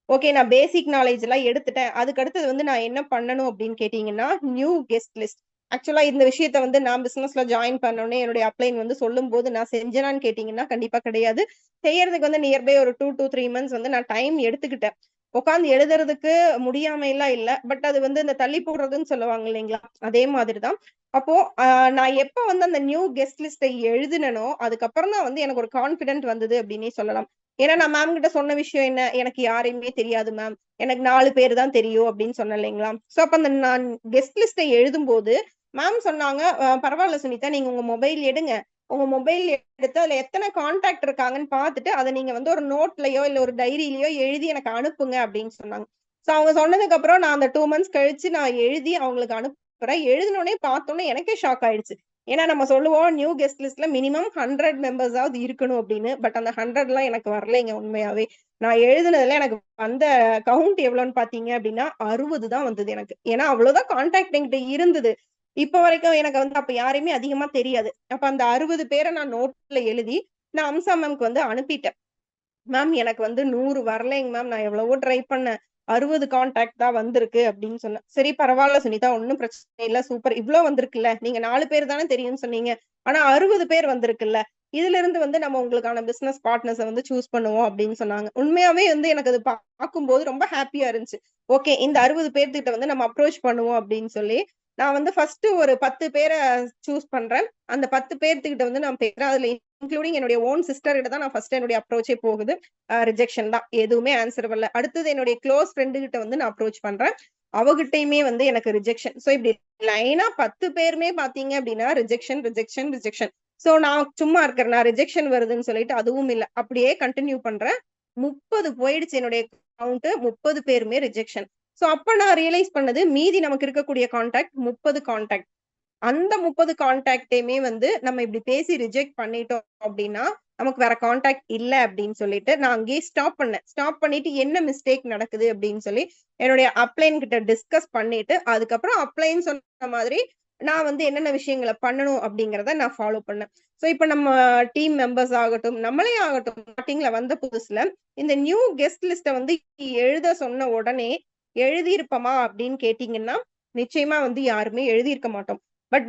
ஓகே. நான் பேசிக் நாலேட்ஜ் எல்லாம் எடுத்துட்டேன். அதுக்கு அடுத்தது வந்து நான் என்ன பண்ணணும் அப்படின்னு கேட்டீங்கன்னா, நியூ கெஸ்ட் லிஸ்ட். ஆக்சுவலா இந்த விஷயத்த வந்து நான் பிசினஸ்ல ஜாயின் பண்ணோனே என்னுடைய அப்ளைன் வந்து சொல்லும்போது நான் செஞ்சேனான்னு கேட்டீங்கன்னா, கண்டிப்பா கிடையாது. செய்யறதுக்கு வந்து நியர் பை ஒரு 2 to 3 மந்த்ஸ் வந்து நான் டைம் எடுத்துக்கிட்டேன். உட்கார்ந்து எழுதுறதுக்கு முடியாமைலாம் இல்ல. பட் அது வந்து இந்த தள்ளி போடுறதுன்னு சொல்லுவாங்க இல்லைங்களா? அதே மாதிரி தான். அப்போ நான் எப்ப வந்து அந்த நியூ கெஸ்ட் லிஸ்ட்ட எழுதினனோ, அதுக்கப்புறம் தான் வந்து எனக்கு ஒரு கான்ஃபிடென்ட் வந்தது அப்படின்னே சொல்லலாம். ஏன்னா நான் மேம் கிட்ட சொன்ன விஷயம் என்ன? எனக்கு யாரையுமே தெரியாது மேம். எனக்கு 4 பேர் தான் தெரியும் அப்படின்னு சொன்னேன் இல்லைங்களா? சோ அப்ப அந்த நான் கெஸ்ட் லிஸ்ட்ட எழுதும்போது, மேம் சொன்னாங்க, பரவால்ல சுனிதா, நீங்க உங்க மொபைல் எடுங்க. உங்க மொபைல் எடுத்து அதுல எத்தன கான்டாக்ட் இருக்காங்கன்னு பார்த்துட்டு, அத நீங்க வந்து ஒரு நோட்லயோ, இல்ல ஒரு டைரியிலயோ எழுதி எனக்கு அனுப்புங்க அப்படின்னு சொன்னாங்க. சோ அவங்க சொன்னதுக்கு அப்புறம் நான் அந்த 2 மந்த்ஸ் கழிச்சு நான் எழுதி அவங்களுக்கு அனுப்புறேன். எழுதினோனே பார்த்தோனே எனக்கே ஷாக் ஆயிடுச்சு. ஏன்னா நம்ம சொல்லுவோம் நியூ கெஸ்ட் லிஸ்ட்ல மினிமம் 100 மெம்பர்ஸாவது இருக்கணும் அப்படின்னு. பட் அந்த 100லாம் எனக்கு வரலைங்க உண்மையாவே. நான் எழுதுனதுல எனக்கு வந்த கவுண்ட் எவ்வளோன்னு பார்த்தீங்க அப்படின்னா, 60 தான் வந்தது எனக்கு. ஏன்னா அவ்வளோதான் கான்டாக்ட் என்கிட்ட இருந்தது. இப்ப வரைக்கும் எனக்கு வந்து அப்ப யாரையுமே அதிகமா தெரியாது. அப்ப அந்த 60 பேர நான் நோட்ல எழுதி, நான் அம்சா மேம்க்கு வந்து அனுப்பிட்டேன். மேம் எனக்கு வந்து 100 வரலைங்க மேம். நான் எவ்வளவோ ட்ரை பண்ணேன். 60 கான்டாக்ட் தான் வந்திருக்கு அப்படின்னு சொன்னேன். சரி பரவால்ல சுனிதா, ஒண்ணும் பிரச்சனை இல்ல. சூப்பர். இவ்ளோ வந்திருக்குல்ல. நீங்க 4 பேர் தானே தெரியும்னு சொன்னீங்க. ஆனா 60 பேர் வந்திருக்குல்ல. இதிலிருந்து வந்து நம்ம உங்களுக்கான பிசினஸ் பார்ட்னர்ஸ வந்து சூஸ் பண்ணுவோம் அப்படின்னு சொன்னாங்க. உண்மையாவே வந்து எனக்கு அது பார்க்கும்போது ரொம்ப ஹேப்பியா இருந்துச்சு. ஓகே, இந்த 60 பேர்த்துக்கிட்ட வந்து நம்ம அப்ரோச் பண்ணுவோம் அப்படின்னு சொல்லி, நான் வந்து ஃபர்ஸ்ட் ஒரு 10 பேர சூஸ் பண்றேன். அந்த 10 பேர்த்துக்கிட்ட வந்து நான் பேசுறேன். அதுல இன்க்ளூடிங் என்னுடைய ஓன் சிஸ்டர் கிட்ட தான் நான் ஃபர்ஸ்ட் என்னுடைய அப்ரோச்சே போகுது. ரிஜெக்ஷன் தான். எதுவுமே ஆன்சர் வரல. அடுத்தது என்னுடைய குளோஸ் ஃப்ரெண்ட் கிட்ட வந்து நான் அப்ரோச் பண்றேன். அவகிட்டயுமே வந்து எனக்கு ரிஜெக்ஷன். சோ இப்படி லைனா 10 பேருமே பார்த்தீங்க அப்படின்னா ரிஜெக்ஷன், ரிஜெக்ஷன், ரிஜெக்ஷன். சோ நான் சும்மா இருக்கிறேன். நான் ரிஜெக்ஷன் வருதுன்னு சொல்லிட்டு அதுவும் இல்ல. அப்படியே கன்டின்யூ பண்றேன். 30 போயிடுச்சு என்னுடைய கவுண்ட். 30 பேருமே ரிஜெக்ஷன். சோ அப்ப நான் ரியலைஸ் பண்ணது மீதி நமக்கு இருக்கக்கூடிய கான்டாக்ட் 30 கான்டாக்ட். அந்த 30 கான்டாக்ட்டையுமே வந்து நம்ம இப்படி பேசி ரிஜெக்ட் பண்ணிட்டோம் அப்படின்னா, நமக்கு வேற கான்டாக்ட் இல்ல அப்படின்னு சொல்லிட்டு, நான் அங்கேயே ஸ்டாப் பண்ணேன். ஸ்டாப் பண்ணிட்டு என்ன மிஸ்டேக் நடக்குது அப்படின்னு சொல்லி, என்னுடைய அப்ளைன் கிட்ட டிஸ்கஸ் பண்ணிட்டு, அதுக்கப்புறம் அப்ளைன் சொன்ன மாதிரி நான் வந்து என்னென்ன விஷயங்கள பண்ணணும் அப்படிங்கிறத நான் ஃபாலோ பண்ணேன். சோ இப்ப நம்ம டீம் மெம்பர்ஸ் ஆகட்டும், நம்மளே ஆகட்டும், ஸ்டார்ட்டிங்ல வந்த புதுசுல இந்த நியூ கெஸ்ட் லிஸ்ட்ட வந்து எழுத சொன்ன உடனே எழுதியிருப்போமா அப்படின்னு கேட்டீங்கன்னா, நிச்சயமா வந்து யாருமே எழுதியிருக்க மாட்டோம். பட்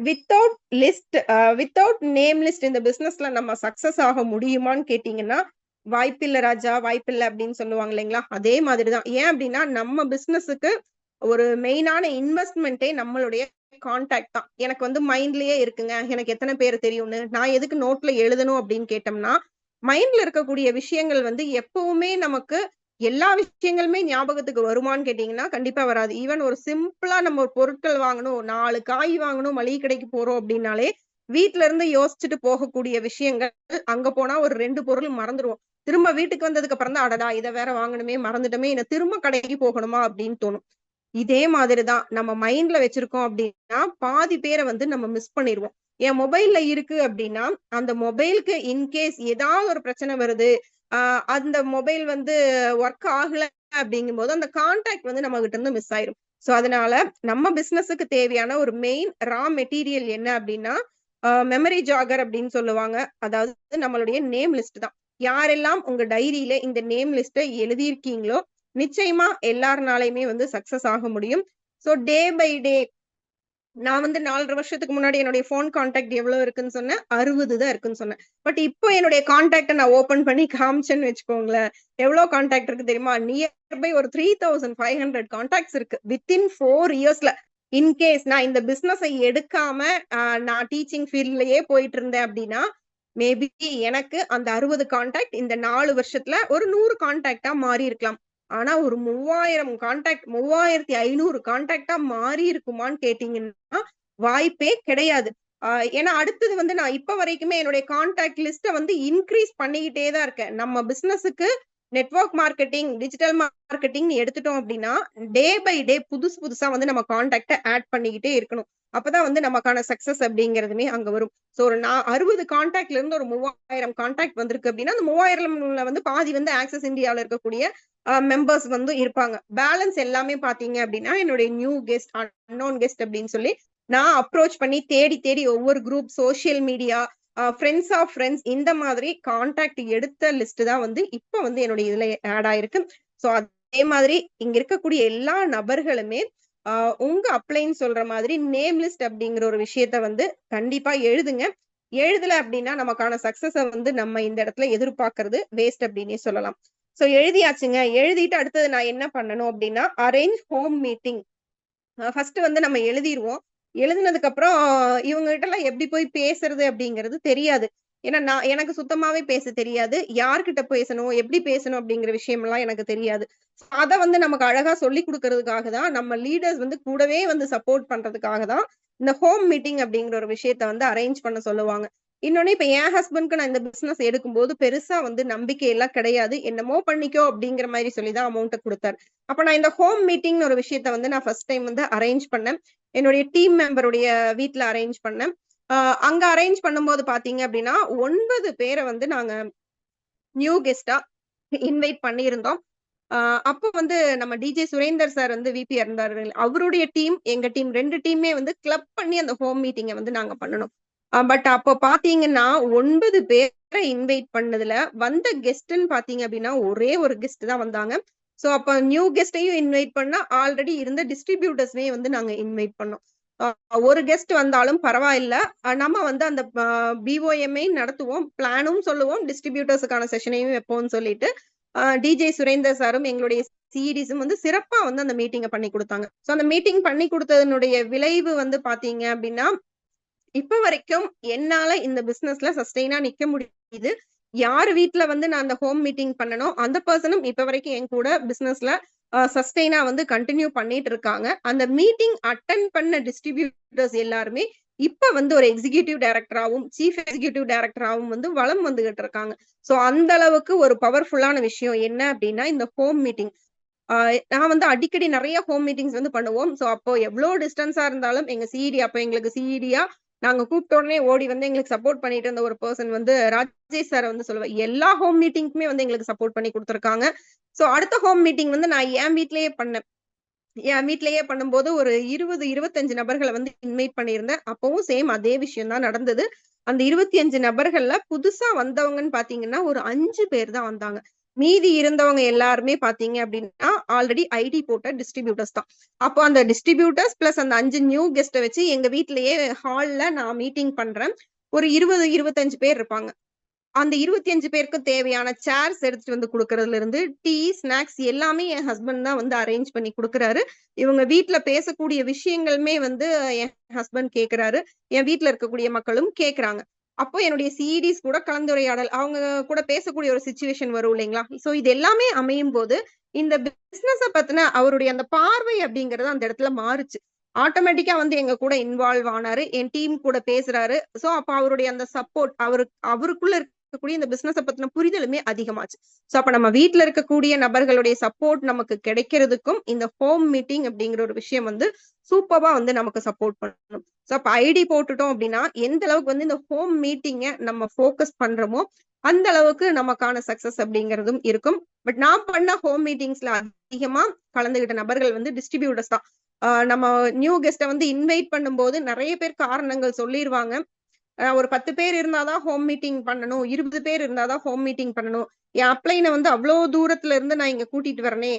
வித்தவுட் நேம் லிஸ்ட் இந்த பிசினஸ்ல நம்ம சக்சஸ் ஆக முடியுமான்னு கேட்டீங்கன்னா, வாய்ப்பில்ல ராஜா, வாய்ப்பில்ல அப்படின்னு சொல்லுவாங்க இல்லைங்களா? அதே மாதிரி தான். ஏன் அப்படின்னா, நம்ம பிசினஸுக்கு ஒரு மெயினான இன்வெஸ்ட்மென்ட்டே நம்மளுடைய கான்டாக்ட் தான். எனக்கு வந்து மைண்ட்லயே இருக்குங்க. எனக்கு எத்தன பேர் தெரியும்னு. நான் எதுக்கு நோட்ல எழுதணும் அப்படின்னு கேட்டோம்னா, மைண்ட்ல இருக்கக்கூடிய விஷயங்கள் வந்து எப்பவுமே நமக்கு எல்லா விஷயங்களுமே ஞாபகத்துக்கு வருமான்னு கேட்டீங்கன்னா கண்டிப்பா வராது. ஈவன் ஒரு சிம்பிளா நம்ம ஒரு பொருட்கள் வாங்கணும், 4 காய் வாங்கணும், மளிகை கடைக்கு போறோம் அப்படின்னாலே, வீட்ல இருந்து யோசிச்சுட்டு போகக்கூடிய விஷயங்கள், அங்க போனா ஒரு 2 பொருள் மறந்துருவோம். திரும்ப வீட்டுக்கு வந்ததுக்கு அப்புறம் தான், அடடா! இத வேற வாங்கணுமே, மறந்துட்டோமே, இன்ன திரும்ப கடைக்கு போகணுமா அப்படின்னு தோணும். இதே மாதிரி தான் நம்ம மைண்ட்ல வச்சிருக்கோம் அப்படின்னா, பாதி பேர வந்து நம்ம மிஸ் பண்ணிருவோம். என் மொபைல்ல இருக்கு அப்படின்னா, அந்த மொபைல்க்கு இன்கேஸ் ஏதாவது ஒரு பிரச்சனை வருது, ஆ அந்த மொபைல் வந்து ஒர்க் ஆகல அப்படிங்கும்போது, அந்த கான்டாக்ட் வந்து நம்மகிட்ட இருந்து மிஸ் ஆயிரும். சோ அதனால நம்ம பிசினஸ்க்கு தேவையான ஒரு மெயின் மெட்டீரியல் என்ன அப்படின்னா, மெமரி ஜாகர் அப்படின்னு சொல்லுவாங்க. அதாவது நம்மளுடைய நேம் லிஸ்ட் தான். யாரெல்லாம் உங்க டைரியில இந்த நேம் லிஸ்ட்ட எழுதியிருக்கீங்களோ, நிச்சயமா எல்லார்னாலயுமே வந்து சக்சஸ் ஆக முடியும். சோ டே பை டே நான் வந்து 4 1/2 வருஷத்துக்கு முன்னாடி என்னுடைய ஃபோன் கான்டாக்ட் எவ்வளவு இருக்குன்னு சொன்னேன். 60 தான் இருக்குன்னு சொன்னேன். பட் இப்போ என்னுடைய கான்டாக்ட்ட நான் ஓப்பன் பண்ணி காமிச்சேன்னு வச்சுக்கோங்களேன். எவ்வளோ கான்டாக்ட் இருக்கு தெரியுமா? நியர் பை ஒரு 3500 கான்டாக்ட்ஸ் இருக்கு. வித்தின் 4 இயர்ஸ்ல. இன்கேஸ் நான் இந்த பிசினஸ எடுக்காம நான் டீச்சிங் ஃபீல்ட்லயே போயிட்டு இருந்தேன் அப்டின்னா, மேபி எனக்கு அந்த 60 கான்டாக்ட் இந்த 4 வருஷத்துல ஒரு 100 கான்டாக்ட்டா மாறி இருக்கலாம். ஆனா ஒரு 3000 கான்டாக்ட் 3500 கான்டாக்ட்டா மாறி இருக்குமான்னு கேட்டீங்கன்னா, வாய்ப்பே கிடையாது. அ ஏன்னா அடுத்தது வந்து நான் இப்ப வரைக்குமே என்னுடைய கான்டாக்ட் லிஸ்ட்ட வந்து இன்கிரீஸ் பண்ணிக்கிட்டே தான் இருக்கேன். நம்ம பிசினஸ்க்கு நெட்வொர்க் மார்க்கெட்டிங், டிஜிட்டல் மார்க்கெட்டிங்ன்னு எடுத்துட்டோம் அப்டின்னா, டே பை டே புதுசு புதுசா வந்து நம்ம கான்டாக்ட்ட ஆட் பண்ணிக்கிட்டே இருக்கணும். அப்பதான் வந்து நமக்கான சக்சஸ் அப்டிங்கிறதுமே அங்க வரும். சோ ஒரு 60 கான்டாக்ட்ல இருந்து ஒரு 3000 கான்டாக்ட் வந்திருக்கு அப்டின்னா, அந்த 3000ல வந்து பாதி வந்து ஆக்சஸ் இந்தியால இருக்கக்கூடிய மெம்பர்ஸ் வந்து இருப்பாங்க. பேலன்ஸ் எல்லாமே பார்த்தீங்க அப்டின்னா, என்னுடைய நியூ கெஸ்ட், அன்னோன் கெஸ்ட் அப்டின்னு சொல்லி நான் அப்ரோச் பண்ணி தேடி தேடி ஒவ்வொரு group, social media, friends of friends இந்த மாதிரி கான்டாக்ட் எடுத்த லிஸ்ட் தான் வந்து இப்ப வந்து என்னுடைய இதுல ஆட் ஆயிருக்கு. சோ அதே மாதிரி இங்க இருக்கக்கூடிய எல்லா நபர்களுமே அ உங்க அப்ளைன்னு சொல்ற மாதிரி நேம் லிஸ்ட் அப்டிங்கிற ஒரு விஷயத்த வந்து கண்டிப்பா எழுதுங்க. எழுதல அப்டின்னா நமக்கான சக்சஸ வந்து நம்ம இந்த இடத்துல எதிர்பார்க்கிறது வேஸ்ட் அப்டின்னே சொல்லலாம். சோ எழுதியாச்சுங்க. எழுதிட்டு அடுத்தது நான் என்ன பண்ணணும் அப்டின்னா, அரேஞ்ச் ஹோம் மீட்டிங். ஃபர்ஸ்ட் வந்து நம்ம எழுதிருவோம். எழுதுனதுக்கு அப்புறம் இவங்க கிட்டலாம் எப்படி போய் பேசுறது அப்படிங்கிறது தெரியாது. ஏன்னா எனக்கு சுத்தமாவே பேச தெரியாது. யார்கிட்ட பேசணும், எப்படி பேசணும் அப்படிங்கிற விஷயமெல்லாம் எனக்கு தெரியாது. அத வந்து நமக்கு அழகா சொல்லிக் குடுக்கறதுக்காக தான் நம்ம லீடர்ஸ் வந்து கூடவே வந்து சப்போர்ட் பண்றதுக்காக தான் இந்த ஹோம் மீட்டிங் அப்படிங்கிற ஒரு விஷயத்த வந்து அரேஞ்ச் பண்ண சொல்லுவாங்க. இன்னொன்னு இப்ப என் ஹஸ்பண்ட்க்கு நான் இந்த பிசினஸ் எடுக்கும்போது பெருசா வந்து நம்பிக்கை எல்லாம் கிடையாது. என்னமோ பண்ணிக்கோ அப்படிங்கிற மாரி சொல்லி தான் அமௌண்ட்ட குடுத்தாரு. அப்ப நான் இந்த ஹோம் மீட்டிங்ன்னு ஒரு விஷயத்த வந்து நான் ஃபர்ஸ்ட் டைம் வந்து அரேஞ்ச் பண்ணேன். என்னுடைய டீம் மெம்பருடைய வீட்ல அரேஞ்ச் பண்ணேன். அ அங்க அரேஞ்ச் பண்ணும்போது பார்த்தீங்க அப்டின்னா, 9 பேர வந்து நாங்க நியூ கெஸ்ட்டா இன்வைட் பண்ணியிருந்தோம். அ அப்போ வந்து நம்ம டிஜே சுரேந்தர் சார் வந்து விபியா இருந்தாரு. அவருடைய டீம், எங்க டீம் 2 டீமே வந்து கிளப் பண்ணி அந்த ஹோம் மீட்டிங்க வந்து நாங்க பண்ணுனோம். பட் அப்போ பார்த்தீங்கன்னா, 9 பேர இன்வைட் பண்ணதுல வந்த கெஸ்ட்ன்னு பார்த்தீங்க அப்டின்னா, ஒரே ஒரு கெஸ்ட் தான் வந்தாங்க. சோ அப்ப நியூ கெஸ்ட்டையும் இன்வைட் பண்ணா, ஆல்ரெடி இருந்த டிஸ்ட்ரிபியூட்டர்ஸையும் வந்து நாங்க இன்வைட் பண்ணோம். அ ஒரு கெஸ்ட் வந்தாலும் பரவாயில்ல. நம்ம வந்து அந்த பிஓஎம்ஐ நடத்துவோம். பிளானும் சொல்லுவோம். டிஸ்ட்ரிபியூட்டர்ஸ்க்கான செஷனையும் வைப்போம்ன்னு சொல்லிட்டு, டிஜே சுரேந்தர் சாரும் எங்களுடைய சிஇடிஸும் வந்து சிறப்பா வந்து அந்த மீட்டிங்க பண்ணி குடுத்தாங்க. சோ அந்த மீட்டிங் பண்ணி குடுத்ததனுடைய விளைவு வந்து பார்த்தீங்க அப்டின்னா, இப்ப வரைக்கும் என்னால இந்த பிசினஸ்ல சஸ்டெயினா நிக்க முடியுது. யார் வீட்ல வந்து நான் அந்த ஹோம் மீட்டிங் பண்ணனோ, அந்த பெர்சனும் இப்ப வரைக்கும் என் கூட பிசினஸ்ல சஸ்டெயினா வந்து கன்டின்யூ பண்ணிட்டு இருக்காங்க. அந்த மீட்டிங் அட்டெண்ட் பண்ண டிஸ்ட்ரிபியூட்டர்ஸ் எல்லாருமே இப்ப வந்து ஒரு எக்ஸிகியூட்டிவ் டைரக்டராவும், சீஃப் எக்ஸிகியூட்டிவ் டைரக்டராவும் வந்து வலம் வந்துகிட்டு இருக்காங்க. சோ அந்த அளவுக்கு ஒரு பவர்ஃபுல்லான விஷயம் என்ன அப்டின்னா, இந்த ஹோம் மீட்டிங். ஆ நான் வந்து அடிக்கடி நெறைய ஹோம் மீட்டிங்ஸ் வந்து பண்ணுவோம். சோ, அப்போ எவ்ளோ டிஸ்டன்ஸா இருந்தாலும் எங்க சிஇடி அப்ப எங்களுக்கு சிஇடியா நாங்க கூப்பிட்ட உடனே ஓடி வந்து எங்களுக்கு சப்போர்ட் பண்ணிட்டு இருந்த ஒரு பெர்சன் வந்து ராஜேஷ் சார வந்து சொல்லுவேன். எல்லா ஹோம் மீட்டிங்க்குமே வந்து எங்களுக்கு சப்போர்ட் பண்ணி குடுத்துருக்காங்க. சோ, அடுத்த ஹோம் மீட்டிங் வந்து நான் என் வீட்லயே பண்ணேன். என் வீட்லயே பண்ணும்போது ஒரு 20, 25 நபர்கள வந்து இன்வைட் பண்ணியிருந்தேன். அப்பவும் சேம் அதே விஷயம் தான் நடந்தது. அந்த 25 நபர்கள்ல புதுசா வந்தவங்கன்னு பார்த்தீங்கன்னா, ஒரு 5 பேர் தான் வந்தாங்க. மீதி இருந்தவங்க எல்லாருமே பார்த்தீங்க அப்டின்னா, ஆல்ரெடி ஐடி போட்ட டிஸ்ட்ரிபியூட்டர்ஸ் தான். அப்போ அந்த டிஸ்ட்ரிபியூட்டர்ஸ் பிளஸ் அந்த 5 நியூ கெஸ்ட்ட வச்சு எங்க வீட்லயே ஹால்ல நான் மீட்டிங் பண்றேன். ஒரு 20, 25 பேர் இருப்பாங்க. அந்த 25 பேருக்கு தேவையான சேர்ஸ் எடுத்துட்டு வந்து குடுக்குறதுல இருந்து, டீ, ஸ்நாக்ஸ் எல்லாமே என் ஹஸ்பண்ட் தான் வந்து அரேஞ்ச் பண்ணி குடுக்குறாரு. இவங்க வீட்ல பேசக்கூடிய விஷயங்களுமே வந்து என் ஹஸ்பண்ட் கேட்கிறாரு. என் வீட்ல இருக்கக்கூடிய மக்களும் கேட்கறாங்க. அப்போ என்னுடைய சிஇடிஸ் கூட கலந்துரையாடல், அவங்க கூட பேசக்கூடிய ஒரு சிச்சுவேஷன் வரும் இல்லைங்களா? சோ இது எல்லாமே அமையும் போது, இந்த பிசினஸ பத்தின அவருடைய அந்த பார்வை அப்படிங்கிறது அந்த இடத்துல மாறுச்சு. ஆட்டோமேட்டிக்கா வந்து எங்க கூட இன்வால்வ் ஆனாரு. என் டீம் கூட பேசுறாரு. சோ அப்ப அவருடைய அந்த சப்போர்ட் அவருக்குள்ள இருக்கக்கூடிய இந்த பிசினஸ பத்தின புரிதலுமே அதிகமாச்சு. சோ அப்ப நம்ம வீட்ல இருக்கக்கூடிய நபர்களுடைய சப்போர்ட் நமக்கு கிடைக்கிறதுக்கும், இந்த ஹோம் மீட்டிங் அப்படிங்கிற ஒரு விஷயம் வந்து சூப்பர்பா வந்து நமக்கு சப்போர்ட் பண்ணும். சோ அப்ப ஐடி போட்டுட்டோம் அப்படின்னா, எந்த அளவுக்கு வந்து இந்த ஹோம் மீட்டிங்க நம்ம ஃபோக்கஸ் பண்றோமோ, அந்த அளவுக்கு நமக்கான சக்சஸ் அப்படிங்கிறதும் இருக்கும். பட் நான் பண்ண ஹோம் மீட்டிங்ஸ்ல அதிகமா கலந்துகிட்ட நபர்கள் வந்து டிஸ்ட்ரிபியூட்டர்ஸ் தான். நம்ம நியூ கெஸ்ட்ட வந்து இன்வைட் பண்ணும்போது நெறைய பேர் காரணங்கள் சொல்லிருவாங்க. ஒரு 10 பேர் இருந்தா தான் ஹோம் மீட்டிங் பண்ணணும். 20 பேர் இருந்தா தான் ஹோம் மீட்டிங் பண்ணணும். என் அப்ளைன வந்து அவ்ளோ தூரத்துல இருந்து நான் இங்க கூட்டிட்டு வரனே.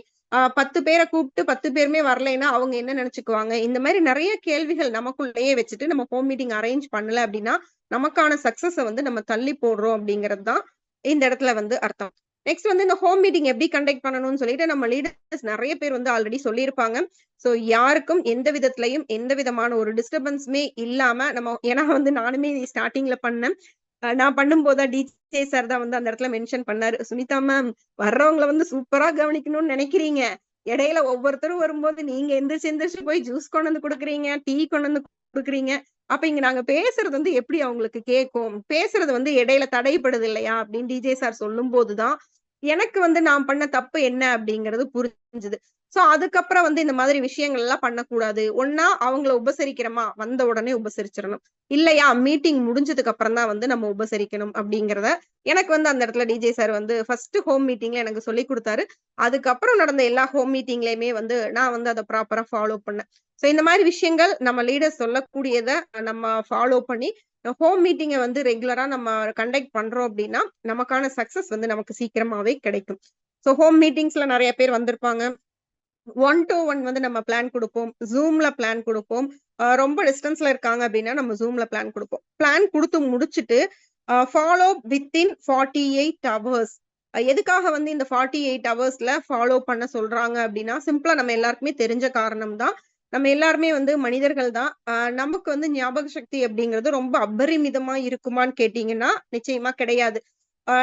10 பேர கூப்ட்டு 10 பேருமே வரலைன்னா, அவங்க என்ன நெனச்சுக்குவாங்க? இந்த மாரி நெறைய கேள்விகள் நமக்குள்ளேயே வச்சுட்டு நம்ம ஹோம் மீட்டிங் அரேஞ்ச் பண்ணல அப்டின்னா, நமக்கான சக்சஸ வந்து நம்ம தள்ளி போடுறோம் அப்டிங்கிறது தான் இந்த இடத்துல வந்து அர்த்தம். நெக்ஸ்ட் வந்து இந்த ஹோம் மீட்டிங் எப்படி கண்டக்ட் பண்ணணும்னு சொல்லிட்டு நம்ம லீடர்ஸ் நெறைய பேர் வந்து ஆல்ரெடி சொல்லியிருப்பாங்க. சோ யாருக்கும் எந்த விதத்திலயும் எந்த விதமான ஒரு டிஸ்டர்பன்ஸுமே இல்லாம நம்ம ஏன்னா வந்து நானுமே ஸ்டார்ட்டிங்ல பண்ணேன். நான் பண்ணும்போது தான் டிஜே சார் தான் வந்து அந்த இடத்துல மென்ஷன் பண்ணாரு. "சுனிதா மேம், வர்றவங்கள வந்து சூப்பரா கவனிக்கணும்னு நெனைக்கிறீங்க. இடையில ஒவ்வொருத்தரும் வரும்போது நீங்க எந்திரிச்சு எந்திரிச்சு போய் ஜூஸ் கொண்டு வந்து குடுக்குறீங்க, டீ கொண்டு வந்து குடுக்குறீங்க. அப்ப இங்க நாங்க பேசுறது வந்து எப்படி அவங்களுக்கு கேட்கும்? பேசுறது வந்து இடையில தடைப்படுது இல்லையா?" அப்படின்னு டிஜே சார் சொல்லும்போது தான், எனக்கு வந்து நான் பண்ண தப்பு என்ன அப்படிங்கிறது புரிஞ்சுது. சோ அதுக்கப்புறம் வந்து இந்த மாதிரி விஷயங்கள் எல்லாம் பண்ணக்கூடாது. ஒண்ணா அவங்கள உபசரிக்கிறோமா, வந்த உடனே உபசரிச்சிரணும். இல்லையா, மீட்டிங் முடிஞ்சதுக்கு அப்புறம் தான் வந்து நம்ம உபசரிக்கணும் அப்படிங்கிறத, எனக்கு வந்து அந்த இடத்துல டிஜே சார் வந்து ஃபர்ஸ்ட் ஹோம் மீட்டிங்ல எனக்கு சொல்லிக் குடுத்தாரு. அதுக்கப்புறம் நடந்த எல்லா ஹோம் மீட்டிங்லயுமே வந்து நான் வந்து அத ப்ராப்பரா ஃபாலோ பண்ணேன். சோ இந்த மாரி விஷயங்கள் நம்ம லீடர்ஸ் சொல்லக்கூடியத நம்ம ஃபாலோ பண்ணி, ஹோம் மீட்டிங்க வந்து ரெகுலரா நம்ம கண்டக்ட் பண்றோம் அப்படின்னா, நமக்கான சக்சஸ் வந்து நமக்கு சீக்கிரமாவே கிடைக்கும். சோ ஹோம் மீட்டிங்ஸ்ல நெறைய பேர் வந்திருப்பாங்க. 1 டூ 1 வந்து நம்ம பிளான் குடுப்போம். Zoomல பிளான் குடுப்போம். ரொம்ப டிஸ்டன்ஸ்ல இருக்காங்க அப்டின்னா, நம்ம Zoomல பிளான் குடுப்போம். பிளான் குடுத்து முடிச்சுட்டு, ஃபாலோ வித்தின் 48 ஹவர்ஸ். எதுக்காக வந்து இந்த 48 ஹவர்ஸ்ல ஃபாலோ பண்ண சொல்றாங்க அப்டின்னா, சிம்பிளா நம்ம எல்லாருக்குமே தெரிஞ்ச காரணம் தான். நம்ம எல்லாருமே வந்து மனிதர்கள் தான். நமக்கு வந்து ஞாபக சக்தி அப்டிங்கிறது ரொம்ப அபரிமிதமா இருக்குமான்னு கேட்டீங்கன்னா, நிச்சயமா கிடையாது.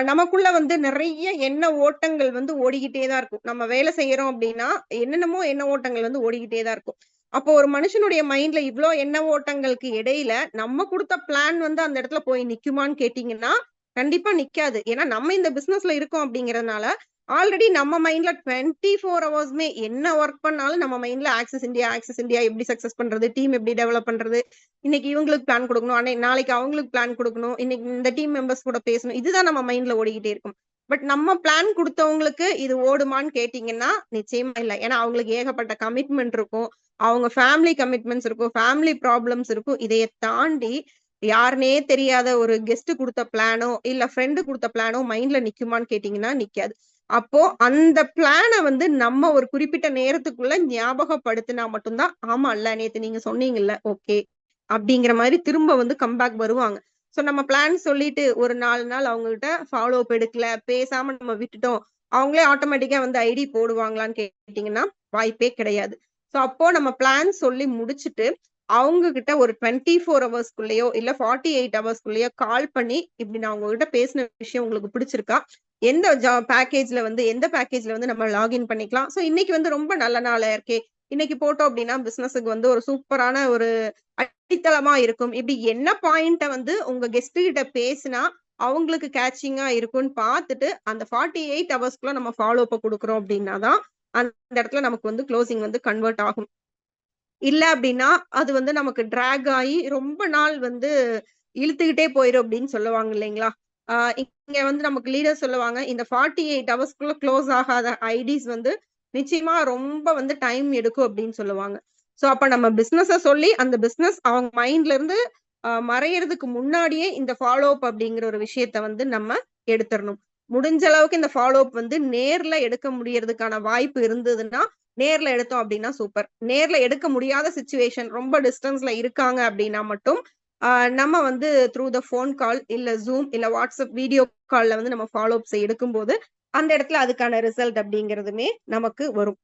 நமக்குள்ள வந்து நெறைய எண்ண ஓட்டங்கள் வந்து ஓடிக்கிட்டே தான் இருக்கும். நம்ம வேலை செய்யறோம் அப்டின்னா, என்னென்னமோ எண்ண ஓட்டங்கள் வந்து ஓடிக்கிட்டே தான் இருக்கும். அப்போ ஒரு மனுஷனுடைய மைண்ட்ல இவ்ளோ எண்ண ஓட்டங்களுக்கு இடையில, நம்ம குடுத்த பிளான் வந்து அந்த இடத்துல போய் நிக்குமான்னு கேட்டீங்கன்னா, கண்டிப்பா நிக்காது. ஏன்னா நம்ம இந்த பிசினஸ்ல இருக்கோம் அப்டிங்கிறதுனால, ஆல்ரெடி நம்ம மைண்ட்ல 24 ஹவர்ஸ்மே என்ன வொர்க் பண்ணாலும் நம்ம மைண்ட்ல ஆக்சஸ் இந்தியா எப்படி சக்சஸ் பண்றது? டீம் எப்படி டெவலப் பண்றது? இன்னைக்கு இவங்களுக்கு பிளான் குடுக்கணும். நாளைக்கு அவங்களுக்கு பிளான் குடுக்கணும். இன்னைக்கு இந்த டீம் மெம்பர்ஸ் கூட பேசணும். இதுதான் நம்ம மைண்ட்ல ஓடிக்கிட்டே இருக்கும். பட் நம்ம பிளான் குடுத்தவங்களுக்கு இது ஓடுமான்னு கேட்டீங்கன்னா, நிச்சயமா இல்ல. ஏன்னா அவங்களுக்கு ஏகப்பட்ட கமிட்மெண்ட் இருக்கும். அவங்க ஃபேமிலி கமிட்மெண்ட்ஸ் இருக்கும். ஃபேமிலி ப்ராப்ளம்ஸ் இருக்கும். இதைய தாண்டி யாருன்னே தெரியாத ஒரு கெஸ்ட் குடுத்த பிளானோ, இல்ல ஃப்ரெண்ட் குடுத்த பிளானோ மைண்ட்ல நிக்குமான்னு கேட்டீங்கன்னா, நிக்காது. அப்போ அந்த பிளான வந்து நம்ம ஒரு குறிப்பிட்ட நேரத்துக்குள்ள ஞாபகப்படுத்தினா மட்டும் தான், ஆமால்ல நேத்து நீங்க சொன்னீங்கல்ல, ஓகே. அப்படிங்கிற மாரி திரும்ப வந்து கம்பேக் வருவாங்க. சோ நம்ம பிளான் சொல்லிட்டு ஒரு 4 நாள் அவங்ககிட்ட ஃபாலோ அப் எடுக்கல, பேசாம நம்ம விட்டுட்டோம். அவங்களே ஆட்டோமேட்டிக்கா வந்து ஐடி போடுவாங்களான்னு கேட்டீங்கன்னா, வாய்ப்பே கிடையாது. சோ அப்போ நம்ம பிளான் சொல்லி முடிச்சுட்டு, அவங்க கிட்ட ஒரு 24 ஹவர்ஸ்க்குள்ளயோ, இல்ல 48 ஹவர்ஸ்க்குள்ளயோ கால் பண்ணி, "இப்படி நான் உங்ககிட்ட பேசின விஷயம் உங்களுக்கு பிடிச்சிருக்கா? எந்த பேக்கேஜ்ல வந்து நம்ம லாகின் பண்ணிக்கலாம். சோ இன்னைக்கு வந்து ரொம்ப நல்ல நாளா இருக்கே. இன்னைக்கு போட்டோம் அப்படின்னா பிசினஸ்க்கு வந்து ஒரு சூப்பரான ஒரு அடித்தளமா இருக்கும். இப்படி என்ன பாயிண்ட்ட வந்து உங்க கெஸ்ட் கிட்ட பேசினா, அவங்களுக்கு கேட்சிங்கா இருக்கும்ன்னு பார்த்துட்டு, அந்த 48 ஹவர்ஸ்க்குள்ள நம்ம ஃபாலோ அப் குடுக்குறோம் அப்படின்னா தான், அந்த இடத்துல நமக்கு வந்து குளோசிங் வந்து கன்வெர்ட் ஆகும். இல்ல அப்படின்னா, அது வந்து நமக்கு டிராக் ஆயி ரொம்ப நாள் வந்து இழுத்துக்கிட்டே போயிரும் அப்படின்னு சொல்லுவாங்க இல்லைங்களா? இங்க வந்து நமக்கு லீடர் சொல்லுவாங்க, இந்த 48 ஹவர்ஸ்க்குள்ள குளோஸ் ஆகாத ஐடிஸ் வந்து நிச்சயமா ரொம்ப வந்து டைம் எடுக்கும் அப்படின்னு சொல்லுவாங்க. சோ அப்ப நம்ம பிசினஸ சொல்லி அந்த பிசினஸ் அவங்க மைண்ட்ல இருந்து மறையறதுக்கு முன்னாடியே இந்த ஃபாலோ அப் அப்படிங்கிற ஒரு விஷயத்த வந்து நம்ம எடுத்துறணும். முடிஞ்ச அளவுக்கு இந்த ஃபாலோ அப் வந்து நேர்ல எடுக்க முடியறதுக்கான வாய்ப்பு இருந்ததுன்னா, நேர்ல எடுத்தோம் அப்டின்னா சூப்பர். நேர்ல எடுக்க முடியாத சிச்சுவேஷன் ரொம்ப டிஸ்டன்ஸ்ல இருக்காங்க அப்டின்னா மட்டும், ஆ நம்ம வந்து த்ரூ த ஃபோன் கால், இல்ல Zoom, இல்ல WhatsApp வீடியோ கால்ல வந்து நம்ம ஃபாலோ அப்ஸ் எடுக்கும்போது, அந்த இடத்துல அதுக்கான ரிசல்ட் அப்டிங்கிறதுமே நமக்கு வரும்.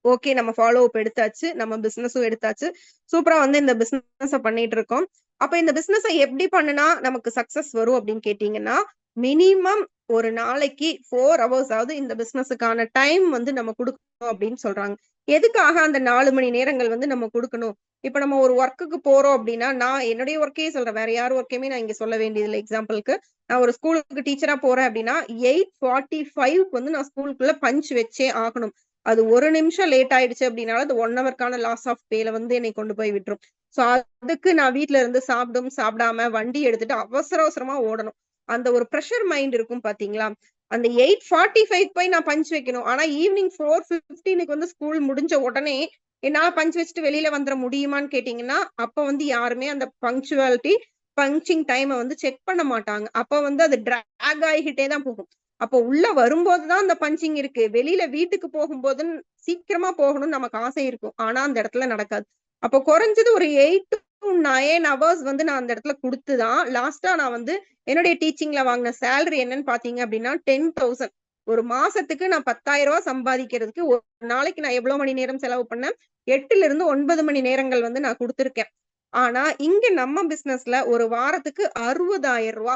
ஓகே நம்ம ஃபாலோ அப் எடுத்தாச்சு. நம்ம பிசினஸும் எடுத்தாச்சு. சூப்பரா வந்து இந்த பிசினஸ பண்ணிட்டு இருக்கோம். அப்ப இந்த பிசினஸ எப்படி பண்ணுனா நமக்கு சக்சஸ் வரும் அப்படின்னு கேட்டீங்கன்னா, மினிமம் ஒரு நாளைக்கு 4 ஹவர்ஸ் ஆவது இந்த பிசினஸுக்கான டைம் வந்து நம்ம குடுக்கணும் அப்படின்னு சொல்றாங்க. எதுக்காக அந்த 4 மணி நேரங்கள் வந்து நம்ம குடுக்கணும்? இப்ப நம்ம ஒரு வொர்க்குக்கு போறோம் அப்படின்னா, நான் என்னுடைய வொர்க்கையே சொல்றேன். வேற யார் வொர்க்கையுமே நான் இங்க சொல்ல வேண்டியதில்ல. எக்ஸாம்பிள்க்கு நான் ஒரு ஸ்கூலுக்கு டீச்சரா போறேன் அப்படின்னா, 8:45க்கு வந்து நான் ஸ்கூலுக்குள்ள பஞ்ச் வச்சே ஆகணும். அது 1 நிமிஷம் லேட் ஆயிடுச்சு அப்படின்னாலும், அது 1 ஹவர்க்கான லாஸ் ஆஃப் பேல வந்து என்னை கொண்டு போய் விட்டுரும். சோ அதுக்கு நான் வீட்ல இருந்து சாப்பிடும், சாப்பிடாம வண்டி எடுத்துட்டு அவசர அவசரமா ஓடணும். அந்த ஒரு பிரஷர் மைண்ட் இருக்கும் பாத்தீங்களா? அந்த 8:45 போய் நான் பஞ்ச் வைக்கணும். ஆனா ஈவினிங் 4:15க்கு வந்து ஸ்கூல் முடிஞ்ச உடனே என்னால பஞ்ச் வச்சுட்டு வெளியில வந்துர முடியுமான்னு கேட்டீங்கன்னா, அப்ப வந்து யாருமே அந்த பங்க்சுவாலிட்டி, பஞ்சிங் டைம வந்து செக் பண்ண மாட்டாங்க. அப்ப வந்து அது டிராக் ஆகிக்கிட்டே தான் போகும். அப்போ உள்ள வரும்போது தான் அந்த பஞ்சிங் இருக்கு. வெளியில வீட்டுக்கு போகும்போது சீக்கிரமா போகணும்னு நமக்கு ஆசை இருக்கும். ஆனா அந்த இடத்துல நடக்காது. அப்போ குறைஞ்சது ஒரு 8 to 9 ஹவர்ஸ் வந்து நான் அந்த இடத்துல குடுத்து தான், லாஸ்ட்டா நான் வந்து என்னுடைய டீச்சிங்ல வாங்குன சேலரி என்னன்னு பார்த்தீங்க அப்டின்னா, 10,000. ஒரு மாசத்துக்கு நான் ரூ. 10,000 சம்பாதிக்கிறதுக்கு ஒரு நாளைக்கு நான் எவ்வளோ மணி நேரம் செலவு பண்ணேன்? 8லிருந்து 9 மணி நேரங்கள் வந்து நான் குடுத்துருக்கேன். ஆனா, இங்க நம்ம பிசினஸ்ல ஒரு வாரத்துக்கு ரூ. 60,000 ரூ.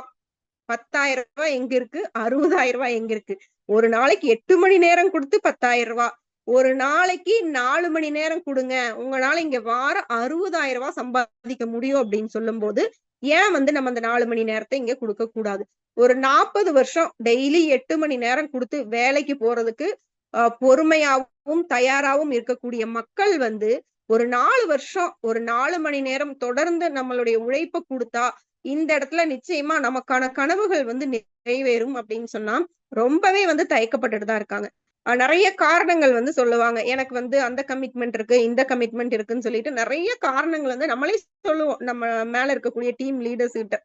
10,000 எங்க இருக்கு? ரூ. 60,000 எங்க இருக்கு? ஒரு நாளைக்கு 8 மணி நேரம் குடுத்து ரூ. 10,000. ஒரு நாளைக்கு 4 மணி நேரம் குடுங்க. உங்கனால இங்க வாரம் ரூ. 60,000 சம்பாதிக்க முடியும் அப்படின்னு சொல்லும்போது, ஏன் வந்து நம்ம அந்த 4 மணி நேரத்த இங்க குடுக்க கூடாது? ஒரு 40 வருஷம் டெய்லி 8 மணி நேரம் குடுத்து வேலைக்கு போறதுக்கு பொறுமையாவும், தயாராவும் இருக்கக்கூடிய மக்கள் வந்து, ஒரு 4 வருஷம், ஒரு 4 மணி நேரம் தொடர்ந்து நம்மளுடைய உழைப்ப குடுத்தா, இந்த இடத்துல நிச்சயமா நமக்கான கனவுகள் வந்து நிறைவேறும் அப்படின்னு சொன்னா, ரொம்பவே வந்து தயக்கப்பட்டுட்டு தான் இருக்காங்க. நெறைய காரணங்கள் வந்து சொல்லுவாங்க. எனக்கு வந்து அந்த கமிட்மெண்ட் இருக்கு, இந்த கமிட்மெண்ட் இருக்குன்னு சொல்லிட்டு நெறைய காரணங்கள் வந்து நம்மளே சொல்லுவோம். நம்ம மேல இருக்கக்கூடிய டீம் லீடர்ஸ் கிட்ட.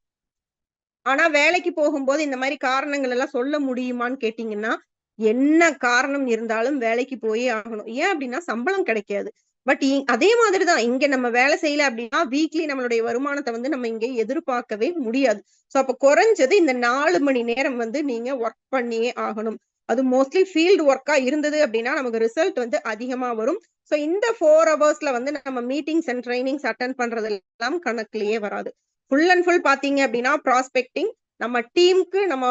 ஆனா வேலைக்கு போகும்போது இந்த மாரி காரணங்கள் எல்லாம் சொல்ல முடியுமான்னு கேட்டீங்கன்னா, என்ன காரணம் இருந்தாலும் வேலைக்கு போயே ஆகணும். ஏன் அப்டின்னா சம்பளம் கிடைக்காது. பட் அதே மாதிரி தான் இங்க நம்ம வேலை செய்யல அப்டின்னா, வீக்லி நம்மளுடைய வருமானத்த வந்து நம்ம இங்க எதிர்பார்க்கவே முடியாது. சோ அப்ப குறைஞ்சது இந்த 4 மணி நேரம் வந்து நீங்க வொர்க் பண்ணியே ஆகணும். அது மோஸ்ட்லி ஃபீல்ட் வொர்க்கா இருந்தது அப்டின்னா, நமக்கு ரிசல்ட் வந்து அதிகமா வரும். சோ இந்த 4 ஹவர்ஸ்ல வந்து நம்ம மீட்டிங்ஸ் அண்ட் ட்ரெய்னிங்ஸ் அட்டெண்ட் பண்றதெல்லாம் கணக்குலயே வராது. ஃபுல் அண்ட் ஃபுல் பார்த்தீங்க அப்டின்னா, ப்ராஸ்பெக்டிங். நம்ம டீம்க்கு நம்ம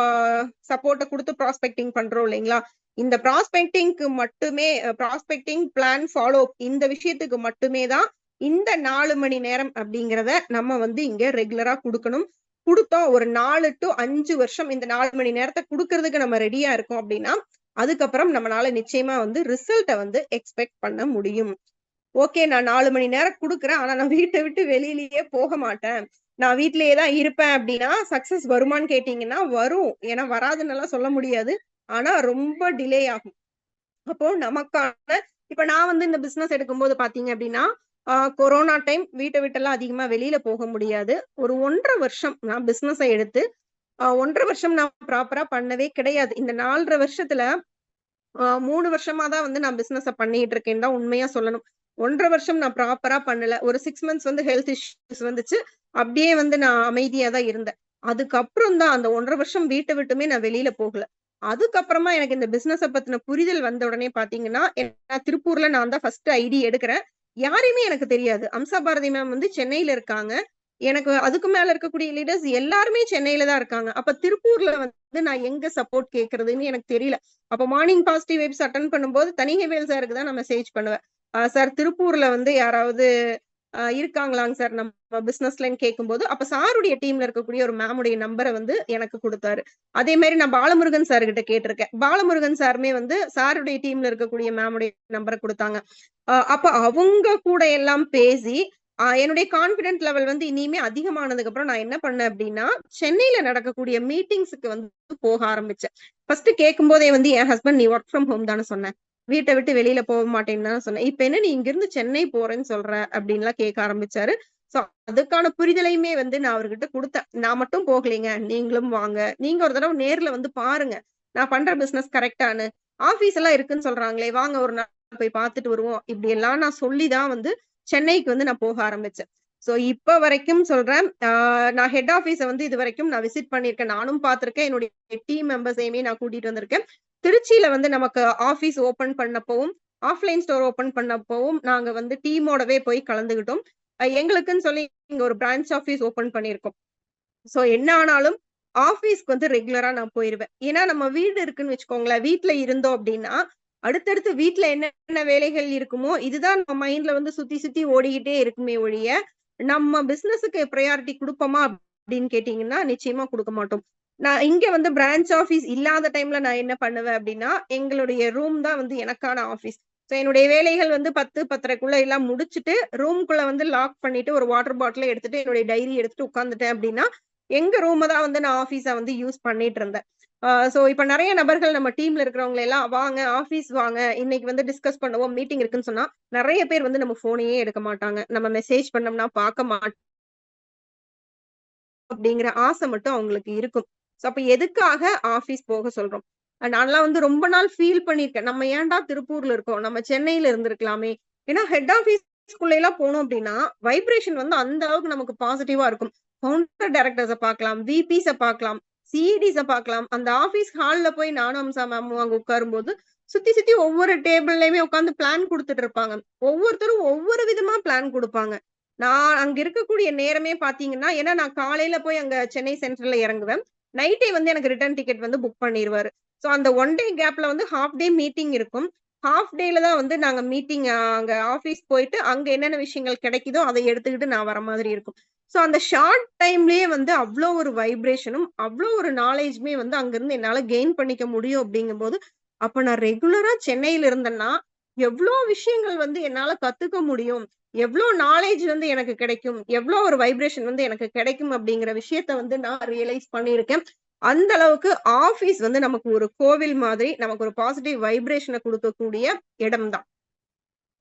சப்போர்ட்ட குடுத்து ப்ராஸ்பெக்டிங் பண்றோம் இல்லைங்களா? இந்த ப்ராஸ்பெக்டிங்க்கு மட்டுமே ப்ராஸ்பெக்டிங், பிளான், ஃபாலோ அப் இந்த விஷயத்துக்கு மட்டுமே தான் இந்த 4 மணி நேரம் அப்டிங்கிறத நம்ம வந்து இங்க ரெகுலரா குடுக்கணும். குடுத்தோம் ஒரு 4 to 5 வருஷம் இந்த 4 மணி நேரத்த குடுக்கறதுக்கு நம்ம ரெடியா இருக்கோம் அப்டின்னா, அதுக்கப்புறம் நம்மனால நிச்சயமா வந்து ரிசல்ட்ட வந்து எக்ஸ்பெக்ட் பண்ண முடியும். ஓகே. நான் 4 மணி நேரம் குடுக்குறேன். ஆனா நான் வீட்ட விட்டு வெளியிலயே போக மாட்டேன். நான் வீட்லயே தான் இருப்பேன் அப்டின்னா, சக்சஸ் வருமான்னு கேட்டீங்கன்னா, வரும். ஏன்னா வராதுன்னெல்லாம் சொல்ல முடியாது. ஆனா ரொம்ப டிலே ஆகும். அப்போ நமக்கான இப்ப நான் வந்து இந்த பிசினஸ் எடுக்கும்போது பார்த்தீங்க அப்டின்னா, கொரோனா டைம் வீட்ட விட்டெல்லாம் அதிகமா வெளியில போக முடியாது. ஒரு 1 1/2 வருஷம் நான் பிசினஸ எடுத்து 1 1/2 வருஷம் நான் ப்ராப்பரா பண்ணவே கிடையாது. இந்த 4 1/2 வருஷத்துல 3 வருஷமா தான் வந்து நான் பிசினஸ பண்ணிட்டு இருக்கேன்னு தான் உண்மையா சொல்லணும். 1 1/2 வருஷம் நான் ப்ராப்பரா பண்ணல. ஒரு 6 மந்த்ஸ் வந்து ஹெல்த் இஷ்யூஸ் வந்துச்சு. அப்படியே வந்து நான் அமைதியா தான் இருந்தேன். அதுக்கப்புறம் தான் அந்த 1 1/2 வருஷம் வீட்ட விட்டுமே நான் வெளியில போகல. அதுக்கப்புறமா எனக்கு இந்த பிசினஸ பத்தின புரிதல் வந்த உடனே பார்த்தீங்கன்னா, திருப்பூர்ல நான் தான் ஃபர்ஸ்ட் ஐடி எடுக்கிறேன். யாரையுமே எனக்கு தெரியாது. அம்சா பாரதி மேம் வந்து சென்னையில இருக்காங்க. எனக்கு அதுக்கு மேல இருக்கக்கூடிய லீடர்ஸ் எல்லாருமே சென்னையில தான் இருக்காங்க. அப்ப திருப்பூர்ல வந்து நான் எங்க சப்போர்ட் கேட்கறதுன்னு எனக்கு தெரியல. அப்ப மார்னிங் பாசிட்டிவ் வைப்ஸ் அட்டெண்ட் பண்ணும்போது தனிகவேல் சாருக்கு தான் நான் மெசேஜ் பண்ணுவேன். சார் திருப்பூர்ல வந்து யாராவது இருக்காங்களாங்க சார் நம்ம பிசினஸ்லன்னு கேட்கும்போது, அப்ப சாருடைய டீம்ல இருக்கக்கூடிய ஒரு மேமுடைய நம்பர வந்து எனக்கு குடுத்தாரு. அதே மாரி நான் பாலமுருகன் சார் கிட்ட கேட்டிருக்கேன். பாலமுருகன் சாருமே வந்து சாருடைய டீம்ல இருக்கக்கூடிய மேமுடைய நம்பர குடுத்தாங்க. அப்ப அவங்க கூட எல்லாம் பேசி என்னுடைய கான்ஃபிடன்ட் லெவல் வந்து இனிமே அதிகமானதுக்கு அப்புறம் நான் என்ன பண்ணேன் அப்டின்னா, சென்னையில நடக்கக்கூடிய மீட்டிங்ஸ்க்கு வந்து போக ஆரம்பிச்சேன். ஃபர்ஸ்ட் கேட்கும்போதே வந்து என் ஹஸ்பண்ட் "நீ வொர்க் ஃப்ரம் ஹோம் தானே சொன்ன. வீட்ட விட்டு வெளியில போ மாட்டேன்னு தானே சொன்ன. இப்ப என்ன நீ இங்கிருந்து சென்னை போறேன்னு சொல்ற?" அப்டின்லாம் கேட்க ஆரம்பிச்சாரு. சோ அதுக்கான புரிதலையுமே வந்து நான் அவர்கிட்ட குடுத்தேன். நான் மட்டும் போகலைங்க. நீங்களும் வாங்க. நீங்க ஒரு தடவ நேர்ல வந்து பாருங்க. நான் பண்ற பிசினஸ் கரெக்ட்டான்னு. ஆபீஸ் எல்லாம் இருக்குன்னு சொல்றாங்களே, வாங்க ஒரு நாள் போய் பார்த்துட்டு வருவோம். இப்டி எல்லாம் நான் சொல்லி தான் வந்து சென்னைக்கு வந்து நான் போக ஆரம்பிச்சேன். சோ இப்ப வரைக்கும் சொல்றேன். நான் ஹெட் ஆபீஸ வந்து இதுவரைக்கும் நான் விசிட் பண்ணியிருக்கேன். நானும் பார்த்திருக்கேன். என்னுடைய டீம் மெம்பர்ஸையுமே நான் கூட்டிட்டு வந்திருக்கேன். திருச்சியில வந்து நமக்கு ஆபீஸ் ஓப்பன் பண்ணப்பவும், ஆஃப்லைன் ஸ்டோர் ஓப்பன் பண்ணப்பவும் நாங்க வந்து டீமோடவே போய் கலந்துகிட்டோம். எங்களுக்குன்னு சொல்லி இங்க ஒரு பிரான்ச் ஆஃபீஸ் ஓபன் பண்ணியிருக்கோம். சோ என்ன ஆனாலும் ஆபீஸ்க்கு வந்து ரெகுலரா நான் போயிருவேன். ஏன்னா நம்ம வீடு இருக்குன்னு வச்சுக்கோங்களேன். வீட்ல இருந்தோம் அப்படின்னா, அடுத்தடுத்து வீட்ல என்னென்ன வேலைகள் இருக்குமோ, இதுதான் நம்ம மைண்ட்ல வந்து சுத்தி சுத்தி ஓடிக்கிட்டே இருக்குமே ஒழிய, நம்ம பிசினஸுக்கு பிரையாரிட்டி குடுப்போமா அப்படின்னு கேட்டீங்கன்னா, நிச்சயமா குடுக்க மாட்டோம். நான் இங்க வந்து பிரான்ச் ஆஃபீஸ் இல்லாத டைம்ல நான் என்ன பண்ணுவேன் அப்படின்னா, எங்களுடைய ரூம் தான் வந்து எனக்கான ஆஃபீஸ். சோ என்னுடைய வேலைகள் வந்து 10, 10:30க்குள்ள எல்லாம் முடிச்சுட்டு, ரூம்குள்ள வந்து லாக் பண்ணிட்டு, ஒரு வாட்டர் பாட்டில எடுத்துட்டு, என்னுடைய டைரி எடுத்துட்டு உட்கார்ந்துட்டேன் அப்படின்னா, எங்க ரூம தான் வந்து நான் ஆஃபீஸா வந்து யூஸ் பண்ணிட்டு இருந்தேன். சோ இப்ப நெறைய நபர்கள் நம்ம டீம்ல இருக்கிறவங்க எல்லாம் வாங்க, ஆஃபீஸ் வாங்க, இன்னைக்கு வந்து டிஸ்கஸ் பண்ணுவோம், மீட்டிங் இருக்குன்னு சொன்னா, நெறைய பேர் வந்து நம்ம ஃபோனையே எடுக்க மாட்டாங்க. நம்ம மெசேஜ் பண்ணோம்னா பார்க்க மாட்டோம் அப்படிங்கிற ஆசை மட்டும் அவங்களுக்கு இருக்கும். சோ அப்ப எதுக்காக ஆஃபீஸ் போக சொல்றோம்? நான்லாம் வந்து ரொம்ப நாள் ஃபீல் பண்ணியிருக்கேன். நம்ம ஏன்டா திருப்பூர்ல இருக்கோம்? நம்ம சென்னையில இருந்திருக்கலாமே! ஏன்னா ஹெட் ஆஃபீஸ்க்குள்ள எல்லாம் போனோம் அப்படின்னா, வைப்ரேஷன் வந்து அந்த அளவுக்கு நமக்கு பாசிட்டிவா இருக்கும். ஃபவுண்டர் டைரக்டர்ஸ பார்க்கலாம், விபிஸ பார்க்கலாம், சிஇடிஸ பார்க்கலாம். அந்த ஆஃபீஸ் ஹால்ல போய் நானும் அம்சா மேமும் அங்க உட்காரும்போது, சுத்தி சுத்தி ஒவ்வொரு டேபிள்லயுமே உட்கார்ந்து பிளான் குடுத்துட்டு இருப்பாங்க. ஒவ்வொருத்தரும் ஒவ்வொரு விதமா பிளான் குடுப்பாங்க. நான் அங்க இருக்கக்கூடிய நேரமே பார்த்தீங்கன்னா, ஏன்னா நான் காலையில போய் அங்க சென்னை சென்ட்ரல்ல இறங்குவேன். நைட்டே வந்து எனக்கு ரிட்டர்ன் டிக்கெட் வந்து புக் பண்ணிருவாரு. சோ அந்த 1 டே கேப்ல வந்து ஹால்ஃப் டே மீட்டிங் இருக்கும். ஹால்ஃப் டேல தான் வந்து நாங்க மீட்டிங் அங்க ஆஃபீஸ் போயிட்டு, அங்க என்னென்ன விஷயங்கள் கிடைக்குதோ, அத எடுத்துக்கிட்டு நான் வர மாதிரி இருக்கும். சோ அந்த ஷார்ட் டைம்லயே வந்து அவ்ளோ ஒரு வைப்ரேஷனும், அவ்ளோ ஒரு நாலேஜ்மே வந்து அங்கிருந்து என்னால கெயின் பண்ணிக்க முடியும் அப்படிங்கும்போது, அப்ப நான் ரெகுலரா சென்னையில இருந்தேன்னா, எவ்ளோ விஷயங்கள் வந்து என்னால கத்துக்க முடியும். எவ்ளோ நாலேட்ஜ் வந்து எனக்கு கிடைக்கும். எவ்ளோ ஒரு வைப்ரேஷன் வந்து எனக்கு கிடைக்கும் அப்படிங்கிற விஷயத்த வந்து நான் ரியலைஸ் பண்ணியிருக்கேன். அந்த அளவுக்கு ஆஃபீஸ் வந்து நமக்கு ஒரு கோவில் மாதிரி, நமக்கு ஒரு பாசிட்டிவ் வைப்ரேஷன குடுக்கக்கூடிய இடம் தான்.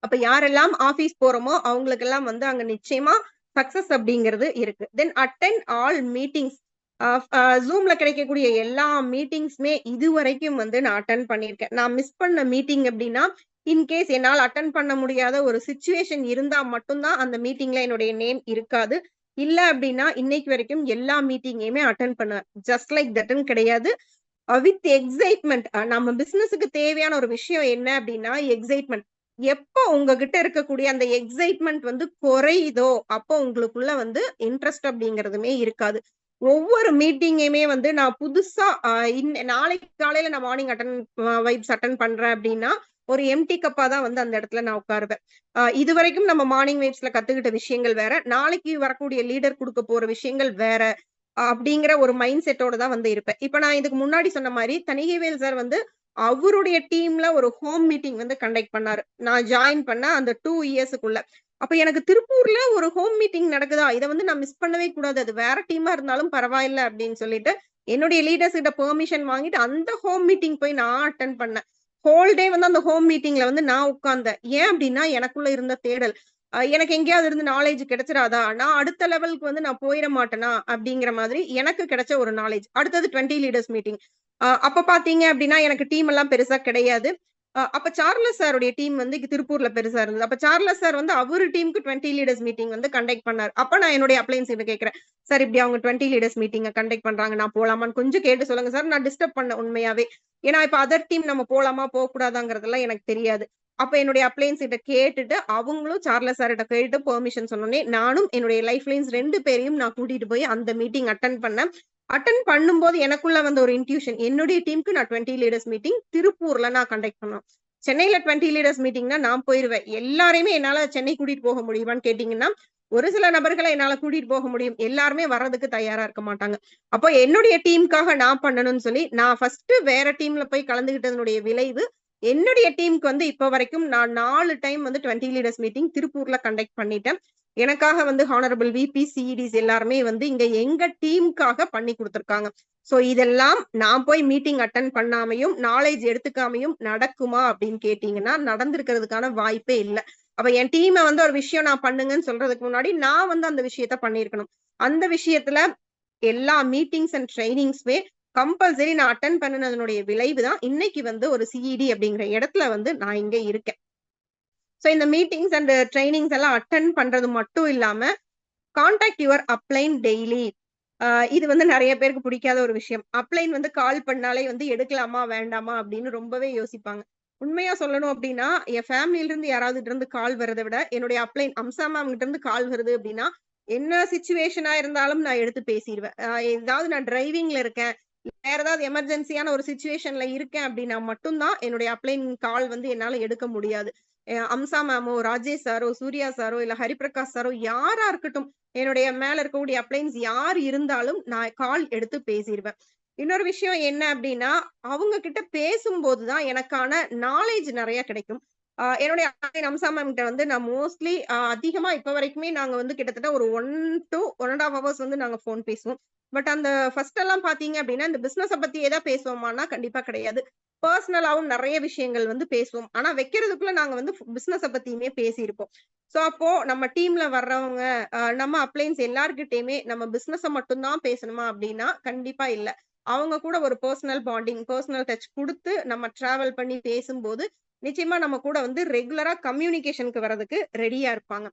அப்ப யாரெல்லாம் ஆஃபீஸ் போறோமோ, அவங்களுக்கெல்லாம் வந்து அங்க நிச்சயமா சக்சஸ் அப்படிங்கிறது இருக்கு. தென் அட்டெண்ட் ஆல் மீட்டிங்ஸ். அ அ Zoomல கிடைக்கக்கூடிய எல்லா மீட்டிங்ஸ்மே இதுவரைக்கும் வந்து நான் அட்டெண்ட் பண்ணியிருக்கேன். நான் மிஸ் பண்ண மீட்டிங் அப்படின்னா, இன்கேஸ் என்னால அட்டெண்ட் பண்ண முடியாத ஒரு சிச்சுவேஷன் இருந்தா மட்டும் தான் அந்த மீட்டிங்ல என்னுடைய நேம் இருக்காது. இல்ல அப்படின்னா, இன்னைக்கு வரைக்கும் எல்லா மீட்டிங்கையுமே அட்டெண்ட் பண்ணுவேன். ஜஸ்ட் லைக் தட்ன்னு கிடையாது. With excitement. நம்ம பிசினஸ்க்கு தேவையான ஒரு விஷயம் என்ன அப்படின்னா, எக்ஸைட்மென்ட். எப்போ உங்ககிட்ட இருக்கக்கூடிய அந்த எக்ஸைட்மென்ட் வந்து குறையுதோ, அப்போ உங்களுக்குள்ள வந்து இன்ட்ரெஸ்ட் அப்படிங்கிறதுமே இருக்காது. ஒவ்வொரு மீட்டிங்கையுமே வந்து நான் புதுசா நாளைக்கு காலையில நான் மார்னிங் வைப்ஸ் அட்டெண்ட் பண்றேன் அப்படின்னா, ஒரு எம்ப்டி கப்பா தான் வந்து அந்த இடத்துல நான் உட்காருவேன். இதுவரைக்கும் நம்ம மார்னிங் வைப்ஸ்ல கத்துக்கிட்ட விஷயங்கள் வேற. நாளைக்கு வரக்கூடிய லீடர் குடுக்க போற விஷயங்கள் வேற. அப்படிங்கிற ஒரு மைண்ட் செட்டோட தான் வந்து இருப்பேன். இப்ப நான் இதுக்கு முன்னாடி சொன்ன மாரி, தணிகைவேல் சார் வந்து அவருடைய டீம்ல ஒரு ஹோம் மீட்டிங் வந்து கண்டக்ட் பண்ணாரு. நான் ஜாயின் பண்ண அந்த 2 இயர்ஸ்க்குள்ள. அப்ப எனக்கு திருப்பூர்ல ஒரு ஹோம் மீட்டிங் நடக்குதா? இத வந்து நான் மிஸ் பண்ணவே கூடாது. அது வேற டீமா இருந்தாலும் பரவாயில்ல அப்படின்னு சொல்லிட்டு, என்னுடைய லீடர்ஸ் கிட்ட பெர்மிஷன் வாங்கிட்டு அந்த ஹோம் மீட்டிங் போய் நான் அட்டெண்ட் பண்ணேன். ஹோல் டே வந்து அந்த ஹோம் மீட்டிங்ல வந்து நான் உட்கார்ந்தேன். ஏன் அப்படின்னா, எனக்குள்ள இருந்த தேடல். எனக்கு எங்கேயாவது இருந்து நாலேட்ஜ் கிடைச்சிராதா? நான் அடுத்த லெவலுக்கு வந்து நான் போயிற மாட்டேனா? அப்படிங்கிற மாதிரி எனக்கு கிடைச்ச ஒரு நாலேட்ஜ். அடுத்தது 20 லீடர்ஸ் மீட்டிங். அப்ப பார்த்தீங்க அப்படின்னா, எனக்கு டீம் எல்லாம் பெருசா கிடையாது. அப்ப சார்லஸ் சாருடைய டீம் வந்து இங்க திருப்பூர்ல பெருசா இருந்தது. அப்ப சார்லஸ் சார் வந்து அவரு டீமுக்கு 20 லீடர்ஸ் மீட்டிங் வந்து கண்டக்ட் பண்ணாரு. அப்ப நான் என்னுடைய அப்ளையன்ஸ் கிட்ட கேட்கிறேன். சார் இப்படி அவங்க 20 லீடர்ஸ் மீட்டிங்க கண்டக்ட் பண்றாங்க. நான் போலாமான்னு கொஞ்சம் கேட்டு சொல்லுங்க சார். நான் டிஸ்டர்ப் பண்ணேன் உண்மையாவே. ஏன்னா இப்ப அதர் டீம் நம்ம போலாமா, போக்கூடாதாங்கிறதெல்லாம் எனக்கு தெரியாது. அப்ப என்னுடைய அப்ளையன்ஸ் கிட்ட கேட்டுட்டு, அவங்களும் சார்லஸ் சார் கிட்ட கேட்டு பெர்மிஷன் சொன்னோனே, நானும் என்னுடைய லைஃப் லைன்ஸ் 2 பேரையும் நான் கூட்டிட்டு போய் அந்த மீட்டிங் அட்டெண்ட் பண்ணேன். அட்டெண்ட் பண்ணும்போது எனக்குள்ள வந்த ஒரு இன்ட்யூஷன். என்னுடைய டீமுக்கு நான் 20 லீடர்ஸ் மீட்டிங் திருப்பூர்ல நான் கண்டக்ட் பண்ணணும். சென்னையில 20 லீடர்ஸ் மீட்டிங்னா நான் போயிருவேன். எல்லாரையுமே என்னால சென்னை கூட்டிட்டு போக முடியுமான்னு கேட்டீங்கன்னா, ஒரு சில நபர்கள என்னால கூட்டிட்டு போக முடியும். எல்லாருமே வர்றதுக்கு தயாரா இருக்க மாட்டாங்க. அப்போ என்னுடைய டீமுக்காக நான் பண்ணணும்னு சொல்லி, நான் ஃபர்ஸ்ட் வேற டீம்ல போய் கலந்துகிட்டதனுடைய விளைவு, என்னுடைய டீமுக்கு வந்து இப்ப வரைக்கும் நான் 4 டைம் வந்து 20 லீடர்ஸ் மீட்டிங் திருப்பூர்ல கண்டக்ட் பண்ணிட்டேன். எனக்காக வந்து ஹானரபிள் விபி, சிஇடிஸ் எல்லாருமே வந்து இங்க எங்க டீமுக்காக பண்ணி குடுத்துருக்காங்க. சோ இதெல்லாம் நான் போய் மீட்டிங் அட்டெண்ட் பண்ணாமையும், நாலேட்ஜ் எடுத்துக்காமையும் நடக்குமா அப்படின்னு கேட்டீங்கன்னா, நடந்திருக்கிறதுக்கான வாய்ப்பே இல்ல. அப்ப என் டீம வந்து ஒரு விஷயம் நான் பண்ணுங்கன்னு சொல்றதுக்கு முன்னாடி, நான் வந்து அந்த விஷயத்த பண்ணியிருக்கணும். அந்த விஷயத்துல எல்லா மீட்டிங்ஸ் அண்ட் ட்ரெய்னிங்ஸ்மே கம்பல்சரி நான் அட்டெண்ட் பண்ணுனதனுடைய விளைவு தான், இன்னைக்கு வந்து ஒரு சிஇடி அப்படிங்கிற இடத்துல வந்து நான் இங்க இருக்கேன். சோ இந்த மீட்டிங்ஸ் அண்ட் ட்ரெய்னிங்ஸ் எல்லாம் அட்டெண்ட் பண்றது மட்டும் இல்லாம, கான்டாக்ட் யுவர் அப்ளைன் டெய்லி. இது வந்து நெறைய பேருக்கு பிடிக்காத ஒரு விஷயம். அப்ளைன் வந்து கால் பண்ணாலே வந்து எடுக்கலாமா? வேண்டாமா? அப்படின்னு ரொம்பவே யோசிப்பாங்க. உண்மையா சொல்லணும் அப்படின்னா, என் ஃபேமிலில இருந்து யாராவதுட்ட இருந்து கால் வரத விட, என்னுடைய அப்ளைன் அம்சா மேம் கிட்ட இருந்து கால் வருது அப்படின்னா, என்ன சிச்சுவேஷனா இருந்தாலும் நான் எடுத்து பேசிருவேன். ஏதாவது நான் டிரைவிங்ல இருக்கேன். வேற ஏதாவது எமர்ஜென்சியான ஒரு சிச்சுவேஷன்ல இருக்கேன் அப்படின்னா மட்டும் தான் என்னுடைய அப்ளைன் கால் வந்து என்னால எடுக்க முடியாது. அம்சா மேமோ, ராஜேஷ் சாரோ, சூர்யா சாரோ, இல்ல ஹரிபிரகாஷ் சாரோ யாரா இருக்கட்டும், என்னுடைய மேல இருக்கக்கூடிய அப்ளைன்ஸ் யார் இருந்தாலும் நான் கால் எடுத்து பேசிருவேன். இன்னொரு விஷயம் என்ன அப்டின்னா, அவங்க கிட்ட பேசும்போது தான் எனக்கான நாலேட்ஜ் நெறைய கிடைக்கும். என்னுடைய அப்ளைன் அம்சா மேம் கிட்ட வந்து நான் மோஸ்ட்லி அதிகமா இப்ப வரைக்குமே நாங்க வந்து கிட்டத்தட்ட ஒரு 1 டூ 1 1/2 ஹவர்ஸ் வந்து நாங்க ஃபோன் பேசுவோம். பட் அந்த ஃபர்ஸ்ட் எல்லாம் பார்த்தீங்க அப்டின்னா, இந்த பிசினஸ பத்தியே தான் பேசுவோமான்னா, கண்டிப்பா கிடையாது. பெர்சனலாவும் நெறைய விஷயங்கள் வந்து பேசுவோம். ஆனா வைக்கிறதுக்குள்ள நாங்க வந்து பிசினஸ பத்தியுமே பேசியிருப்போம். சோ அப்போ நம்ம டீம்ல வர்றவங்க, நம்ம அப்ளைன்ஸ் எல்லார்கிட்டயுமே நம்ம பிசினஸ மட்டும் தான் பேசணுமா அப்டின்னா, கண்டிப்பா இல்ல. அவங்க கூட ஒரு பெர்சனல் பாண்டிங், பெர்சனல் டச் குடுத்து நம்ம டிராவல் பண்ணி பேசும்போது, நிச்சயமா நம்ம கூட வந்து ரெகுலரா கம்யூனிகேஷன்க்கு வரதுக்கு ரெடியா இருப்பாங்க.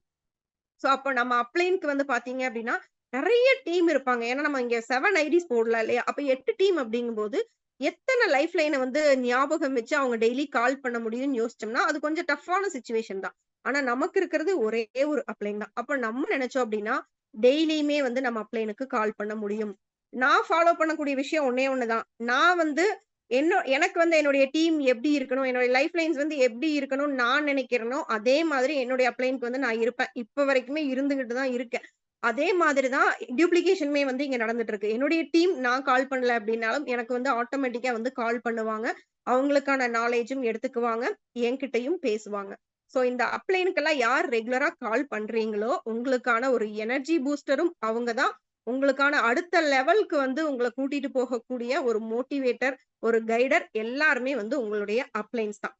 சோ, அப்ப நம்ம அப்ளைன்க்கு வந்து பார்த்தீங்க அப்டின்னா, நெறைய டீம் இருப்பாங்க. ஏன்னா, நம்ம இங்க 7 ஐடிஸ் போடலாம் இல்லையா? அப்ப 8 டீம் அப்டிங்கும்போது, எத்தன லைஃப் லைன வந்து ஞாபகம் வச்சு அவங்க டெய்லி கால் பண்ண முடியும்னு யோசிச்சோம்னா, அது கொஞ்சம் டஃப்பான சிச்சுவேஷன் தான். ஆனா, நமக்கு இருக்கிறது ஒரே ஒரு அப்ளைன் தான். அப்ப நம்ம நெனச்சோம் அப்டின்னா, டெய்லியுமே வந்து நம்ம அப்ளைனுக்கு கால் பண்ண முடியும். நான் ஃபாலோ பண்ணக்கூடிய விஷயம் ஒண்ணே ஒண்ணு தான். நான் வந்து எனக்கு வந்து என்னுடைய டீம் எப்டி இருக்கணும்? என்னுடைய லைஃப் லைன்ஸ் வந்து எப்டி இருக்கணும்னு நான் நெனைக்கிறேனோ, அதே மாதிரி என்னுடைய அப்ளைன்க்கு வந்து நான் இருப்பேன். இப்ப வரைக்குமே இருந்துகிட்டு தான் இருக்கேன். அதே மாதிரி தான் டூப்ளிகேஷனுமே வந்து இங்க நடந்துட்டு இருக்கு. என்னுடைய டீம் நான் கால் பண்ணல அப்டின்னாலும், எனக்கு வந்து ஆட்டோமேட்டிக்கா வந்து கால் பண்ணுவாங்க. அவங்களுக்கான நாலேட்ஜும் எடுத்துக்குவாங்க. என்கிட்டயும் பேசுவாங்க. சோ இந்த அப்ளைனுக்கெல்லாம் யார் ரெகுலரா கால் பண்றீங்களோ, உங்களுக்கான ஒரு எனர்ஜி பூஸ்டரும் அவங்க தான். உங்களுக்கான அடுத்த லெவல்க்கு வந்து உங்கள கூட்டிட்டு போகக்கூடிய ஒரு மோட்டிவேட்டர், ஒரு கைடர் எல்லாருமே வந்து உங்களுடைய அப்ளைன்ஸ் தான்.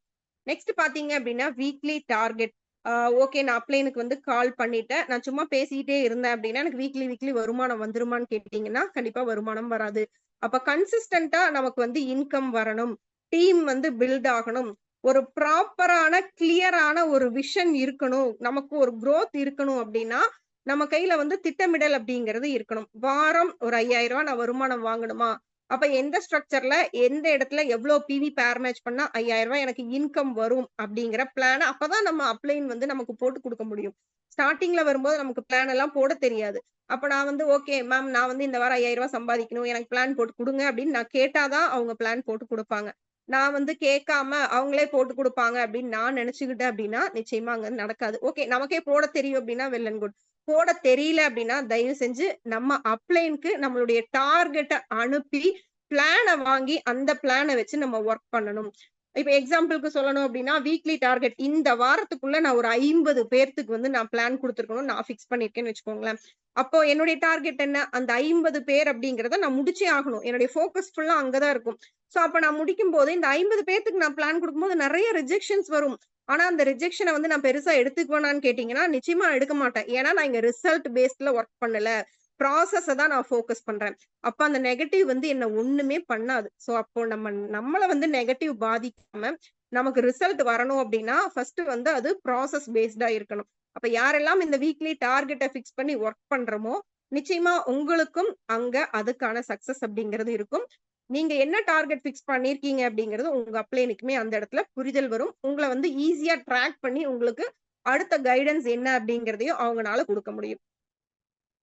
நெக்ஸ்ட் பார்த்தீங்க அப்டின்னா, வீக்லி டார்கெட். ஆ ஓகே நான் அப்ளைனுக்கு வந்து கால் பண்ணிட்டேன். நான் சும்மா பேசிட்டே இருந்தேன் அப்டின்னா, எனக்கு வீக்லி வருமானம் வந்துருமான்னு கேட்டீங்கன்னா, கண்டிப்பா வருமானம் வராது. அப்ப கன்சிஸ்டன்ட்டா நமக்கு வந்து இன்கம் வரணும். டீம் வந்து பில்ட் ஆகணும். ஒரு ப்ராப்பரான, கிளியரான ஒரு விஷன் இருக்கணும். நமக்கு ஒரு குரோத் இருக்கணும் அப்டின்னா, நம்ம கையில வந்து திட்டமிடல் அப்டிங்கிறது இருக்கணும். வாரம் ஒரு ரூ. 5,000 நான் வருமானம் வாங்கணுமா? அப்ப எந்த ஸ்ட்ரக்சர்ல, எந்த இடத்துல எவ்ளோ பிவி பேர் மேட்ச் பண்ணா ரூ. 5,000 எனக்கு இன்கம் வரும் அப்படிங்கிற பிளான அப்பதான் நம்ம அப்ளைன் வந்து நமக்கு போட்டு குடுக்க முடியும். ஸ்டார்ட்டிங்ல வரும்போது நமக்கு பிளான் எல்லாம் போட தெரியாது. அப்ப நான் வந்து ஓகே மேம் நான் வந்து இந்த வாரம் ரூ. 5,000 சம்பாதிக்கணும். எனக்கு பிளான் போட்டு குடுங்க அப்படின்னு நான் கேட்டா தான் அவங்க பிளான் போட்டு குடுப்பாங்க. நான் வந்து கேட்காம அவங்களே போட்டு குடுப்பாங்க அப்படின்னு நான் நினைச்சுக்கிட்டேன் அப்படின்னா, நிச்சயமா அங்க நடக்காது. ஓகே நமக்கே போட தெரியும் அப்படின்னா வெல் அண்ட் குட். போட தெரியல அப்படின்னா, தயவு செஞ்சு நம்ம அப்ளைன்க்கு நம்மளுடைய டார்கெட்ட அனுப்பி, பிளான வாங்கி, அந்த பிளான வச்சு நம்ம வொர்க் பண்ணணும். இப்ப எக்ஸாம்பிள்க்கு சொல்லணும் அப்படின்னா, வீக்லி டார்கெட் இந்த வாரத்துக்குள்ள நான் ஒரு 50 பேர்த்துக்கு வந்து நான் பிளான் குடுத்துருக்கணும்னு நான் ஃபிக்ஸ் பண்ணியிருக்கேன்னு வச்சுக்கோங்களேன். அப்போ என்னுடைய டார்கெட் என்ன? அந்த 50 பேர் அப்படிங்கிறத நான் முடிச்சே ஆகணும். என்னுடைய ஃபோக்கஸ் ஃபுல்லா அங்க தான் இருக்கும். சோ அப்ப நான் முடிக்கும்போது, இந்த 50 பேத்துக்கு நான் பிளான் குடுக்கும்போது நெறைய ரிஜெக்ஷன்ஸ் வரும். ஆனா, அந்த ரிஜெக்ஷன வந்து நான் பெருசா எடுத்துக்குவேனான்னு கேட்டீங்கன்னா, நிச்சயமா எடுக்க மாட்டேன். ஏன்னா, நான் இங்க ரிசல்ட் பேஸ்ட்ல வொர்க் பண்ணல. ப்ராசஸ தான் நான் ஃபோக்கஸ் பண்றேன். அப்ப அந்த நெகட்டிவ் வந்து என்ன ஒண்ணுமே பண்ணாது. சோ அப்போ நம்மள வந்து நெகட்டிவ் பாதிக்காம, நமக்கு ரிசல்ட் வரணும் அப்டின்னா, ஃபர்ஸ்ட் வந்து அது ப்ராசஸ் பேஸ்டா இருக்கணும். அப்ப யாரெல்லாம் இந்த வீக்லி டார்கெட்ட ஃபிக்ஸ் பண்ணி வொர்க் பண்றோமோ, நிச்சயமா உங்களுக்கும் அங்க அதுக்கான சக்சஸ் அப்டிங்கிறது இருக்கும். நீங்க என்ன டார்கெட் ஃபிக்ஸ் பண்ணியிருக்கீங்க அப்படிங்கிறது உங்க அப்ளைனுக்குமே அந்த இடத்துல புரிதல் வரும். உங்கள வந்து ஈஸியா ட்ராக் பண்ணி உங்களுக்கு அடுத்த கைடன்ஸ் என்ன அப்படிங்கிறதையும் அவங்கனால குடுக்க முடியும்.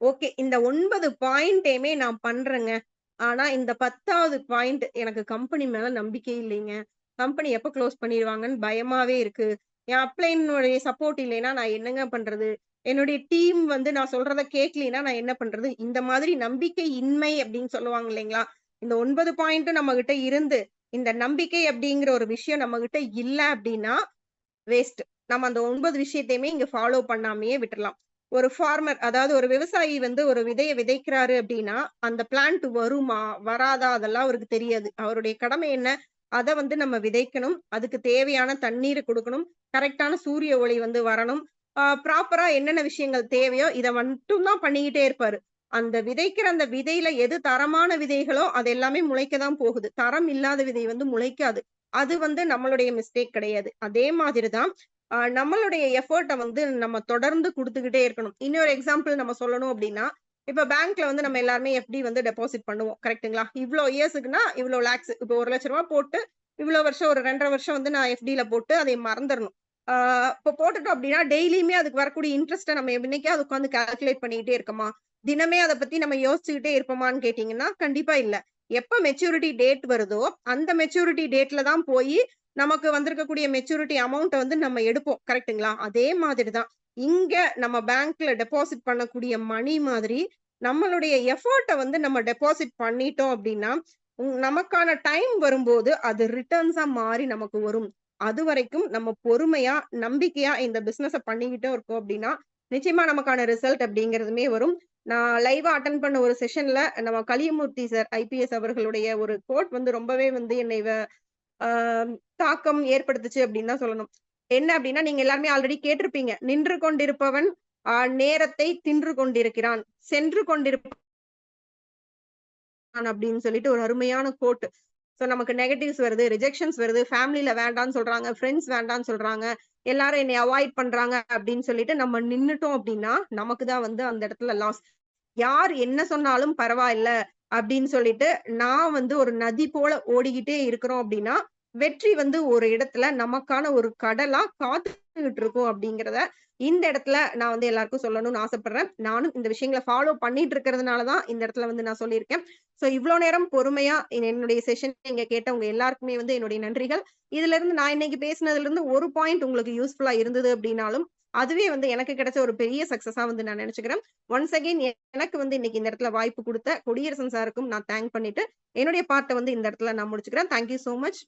ஓகே. இந்த 9 பாயிண்ட்டையுமே நான் பண்றேங்க. ஆனா இந்த 10வது பாயிண்ட் எனக்கு கம்பெனி மேல நம்பிக்கை இல்லைங்க. கம்பெனி எப்ப குளோஸ் பண்ணிருவாங்கன்னு பயமாவே இருக்கு. என் அப்ளைனுடைய சப்போர்ட் இல்லைன்னா நான் என்னங்க பண்றது? என்னுடைய டீம் வந்து நான் சொல்றத கேட்கலைன்னா நான் என்ன பண்றது? இந்த மாதிரி நம்பிக்கை இன்மை அப்படின்னு சொல்லுவாங்க இல்லைங்களா? இந்த 9 பாயிண்ட்டும் நம்மகிட்ட இருந்து, இந்த நம்பிக்கை அப்படிங்கிற ஒரு விஷயம் நம்மகிட்ட இல்ல அப்படின்னா, வேஸ்ட். நம்ம அந்த 9 விஷயத்தையுமே இங்க ஃபாலோ பண்ணாமயே விட்டுறலாம். ஒரு ஃபார்மர் அதாவது ஒரு விவசாயி வந்து ஒரு விதைய விதைக்கிறாரு அப்டின்னா, அந்த பிளான்ட் வருமா? வராதா? அதெல்லாம் அவருக்கு தெரியாது. அவருடைய கடமை என்ன? அத வந்து நம்ம விதைக்கணும். அதுக்கு தேவையான தண்ணீர குடுக்கணும். கரெக்ட்டான சூரிய ஒளி வந்து வரணும். ப்ராப்பரா என்னென்ன விஷயங்கள் தேவையோ, இத மட்டும் தான் பண்ணிக்கிட்டே இருப்பாரு. அந்த விதைக்கிற அந்த விதையில எது தரமான விதைகளோ, அது எல்லாமே முளைக்க தான் போகுது. தரம் இல்லாத விதை வந்து முளைக்காது. அது வந்து நம்மளுடைய மிஸ்டேக் கிடையாது. அதே மாதிரி தான் நம்மளுடைய எஃபோர்ட்ட வந்து நம்ம தொடர்ந்து குடுத்துக்கிட்டே இருக்கணும். இன்னொரு எக்ஸாம்பிள் நம்ம சொல்லணும் அப்டின்னா, இப்ப பேங்க்ல வந்து நம்ம எல்லாருமே எஃப்டி வந்து டெபாசிட் பண்ணுவோம். கரெக்ட்டுங்களா? இவ்ளோ இயர்ஸ்க்குன்னா இவ்ளோ லேக்ஸ். இப்ப ரூ. 1,00,000 போட்டு இவ்வளவு வருஷம் ஒரு 2.5 வருஷம் வந்து நான் எஃப்டில போட்டு அதை மறந்துறணும். இப்போ போட்டுட்டோம் அப்படின்னா டெய்லியுமே அதுக்கு வரக்கூடிய இன்ட்ரெஸ்ட்ட நம்ம என்னைக்காவது உட்கார்ந்து கால்குலேட் பண்ணிக்கிட்டே இருக்கோமா? தினமே அத பத்தி நம்ம யோசிச்சுக்கிட்டே இருப்போமான்னு கேட்டீங்கன்னா, கண்டிப்பா இல்ல. எப்ப மெச்சூரிட்டி டேட் வருதோ, அந்த மெச்சூரிட்டி டேட்ல தான் போயி நமக்கு வந்திருக்கக்கூடிய மெச்சூரிட்டி அமௌண்ட்ட வந்து நம்ம எடுப்போம். கரெக்ட்டுங்களா? அதே மாதிரி தான். இங்க நம்ம பேங்க்ல டெபாசிட் பண்ணக்கூடிய மணி மாதிரி, நம்மளுடைய எஃபோர்ட்ட வந்து நம்ம டெபாசிட் பண்ணிட்டோம் அப்டின்னா, நமக்கான டைம் வரும்போது அது ரிட்டர்ன்ஸா மாறி நமக்கு வரும். அதுவரைக்கும் நம்ம பொறுமையா, நம்பிக்கையா இந்த பிசினஸ பண்ணிக்கிட்டே இருக்கோம் அப்டின்னா, நிச்சயமா நமக்கான ரிசல்ட் அப்டிங்கிறதுமே வரும். நான் லைவா அட்டெண்ட் பண்ண ஒரு செஷன்ல நம்ம கலியமூர்த்தி சார் ஐபிஎஸ் அவர்களுடைய ஒரு கோட் வந்து ரொம்பவே வந்து என்னை ஆ தாக்கம் ஏற்படுத்துச்சு அப்படின்னு தான் சொல்லணும். என்ன அப்படின்னா, நீங்க எல்லாருமே ஆல்ரெடி கேட்டிருப்பீங்க. "நின்று கொண்டிருப்பவன் நேரத்தை தின்று கொண்டிருக்கிறான். சென்று கொண்டிருப்பான்" அப்படின்னு சொல்லிட்டு ஒரு அருமையான கோட். சோ நமக்கு நெகட்டிவ்ஸ் வருது, ரிஜெக்ஷன்ஸ் வருது, ஃபேமிலில வேண்டான்னு சொல்றாங்க, ஃபிரெண்ட்ஸ் வேண்டான்னு சொல்றாங்க, எல்லாரும் என்னைய அவாய்ட் பண்றாங்க அப்படின்னு சொல்லிட்டு நம்ம நின்னுட்டோம் அப்படின்னா, நமக்கு தான் வந்து அந்த இடத்துல லாஸ். யார் என்ன சொன்னாலும் பரவாயில்ல அப்படின்னு சொல்லிட்டு, நான் வந்து ஒரு நதி போல ஓடிக்கிட்டே இருக்கிறோம் அப்படின்னா, வெற்றி வந்து ஒரு இடத்துல நமக்கான ஒரு கடலா காத்துக்கிட்டு இருக்கும் அப்படிங்கிறத, இந்த இடத்துல நான் வந்து எல்லாருக்கும் சொல்லணும்னு ஆசைப்படுறேன். நானும் இந்த விஷயங்கள ஃபாலோ பண்ணிட்டு இருக்கிறதுனால தான் இந்த இடத்துல வந்து நான் சொல்லியிருக்கேன். சோ இவ்ளோ நேரம் பொறுமையா என்னுடைய செஷன் நீங்க கேட்டவங்க எல்லாருக்குமே வந்து என்னுடைய நன்றிகள். இதிலிருந்து நான் இன்னைக்கு பேசினதிலிருந்து ஒரு பாயிண்ட் உங்களுக்கு யூஸ்ஃபுல்லா இருந்தது அப்படின்னாலும், அதுவே வந்து எனக்கு கிடைச்ச ஒரு பெரிய சக்சஸா வந்து நான் நினைச்சுக்கிறேன். ஒன்ஸ் அகைன் எனக்கு வந்து இன்னைக்கு இந்த இடத்துல வாய்ப்பு குடுத்த கொடியரசன் சாருக்கும் நான் தேங்க் பண்ணிட்டு, என்னுடைய பார்ட்ட வந்து இந்த இடத்துல நான் முடிச்சுக்கிறேன். Thank you so much.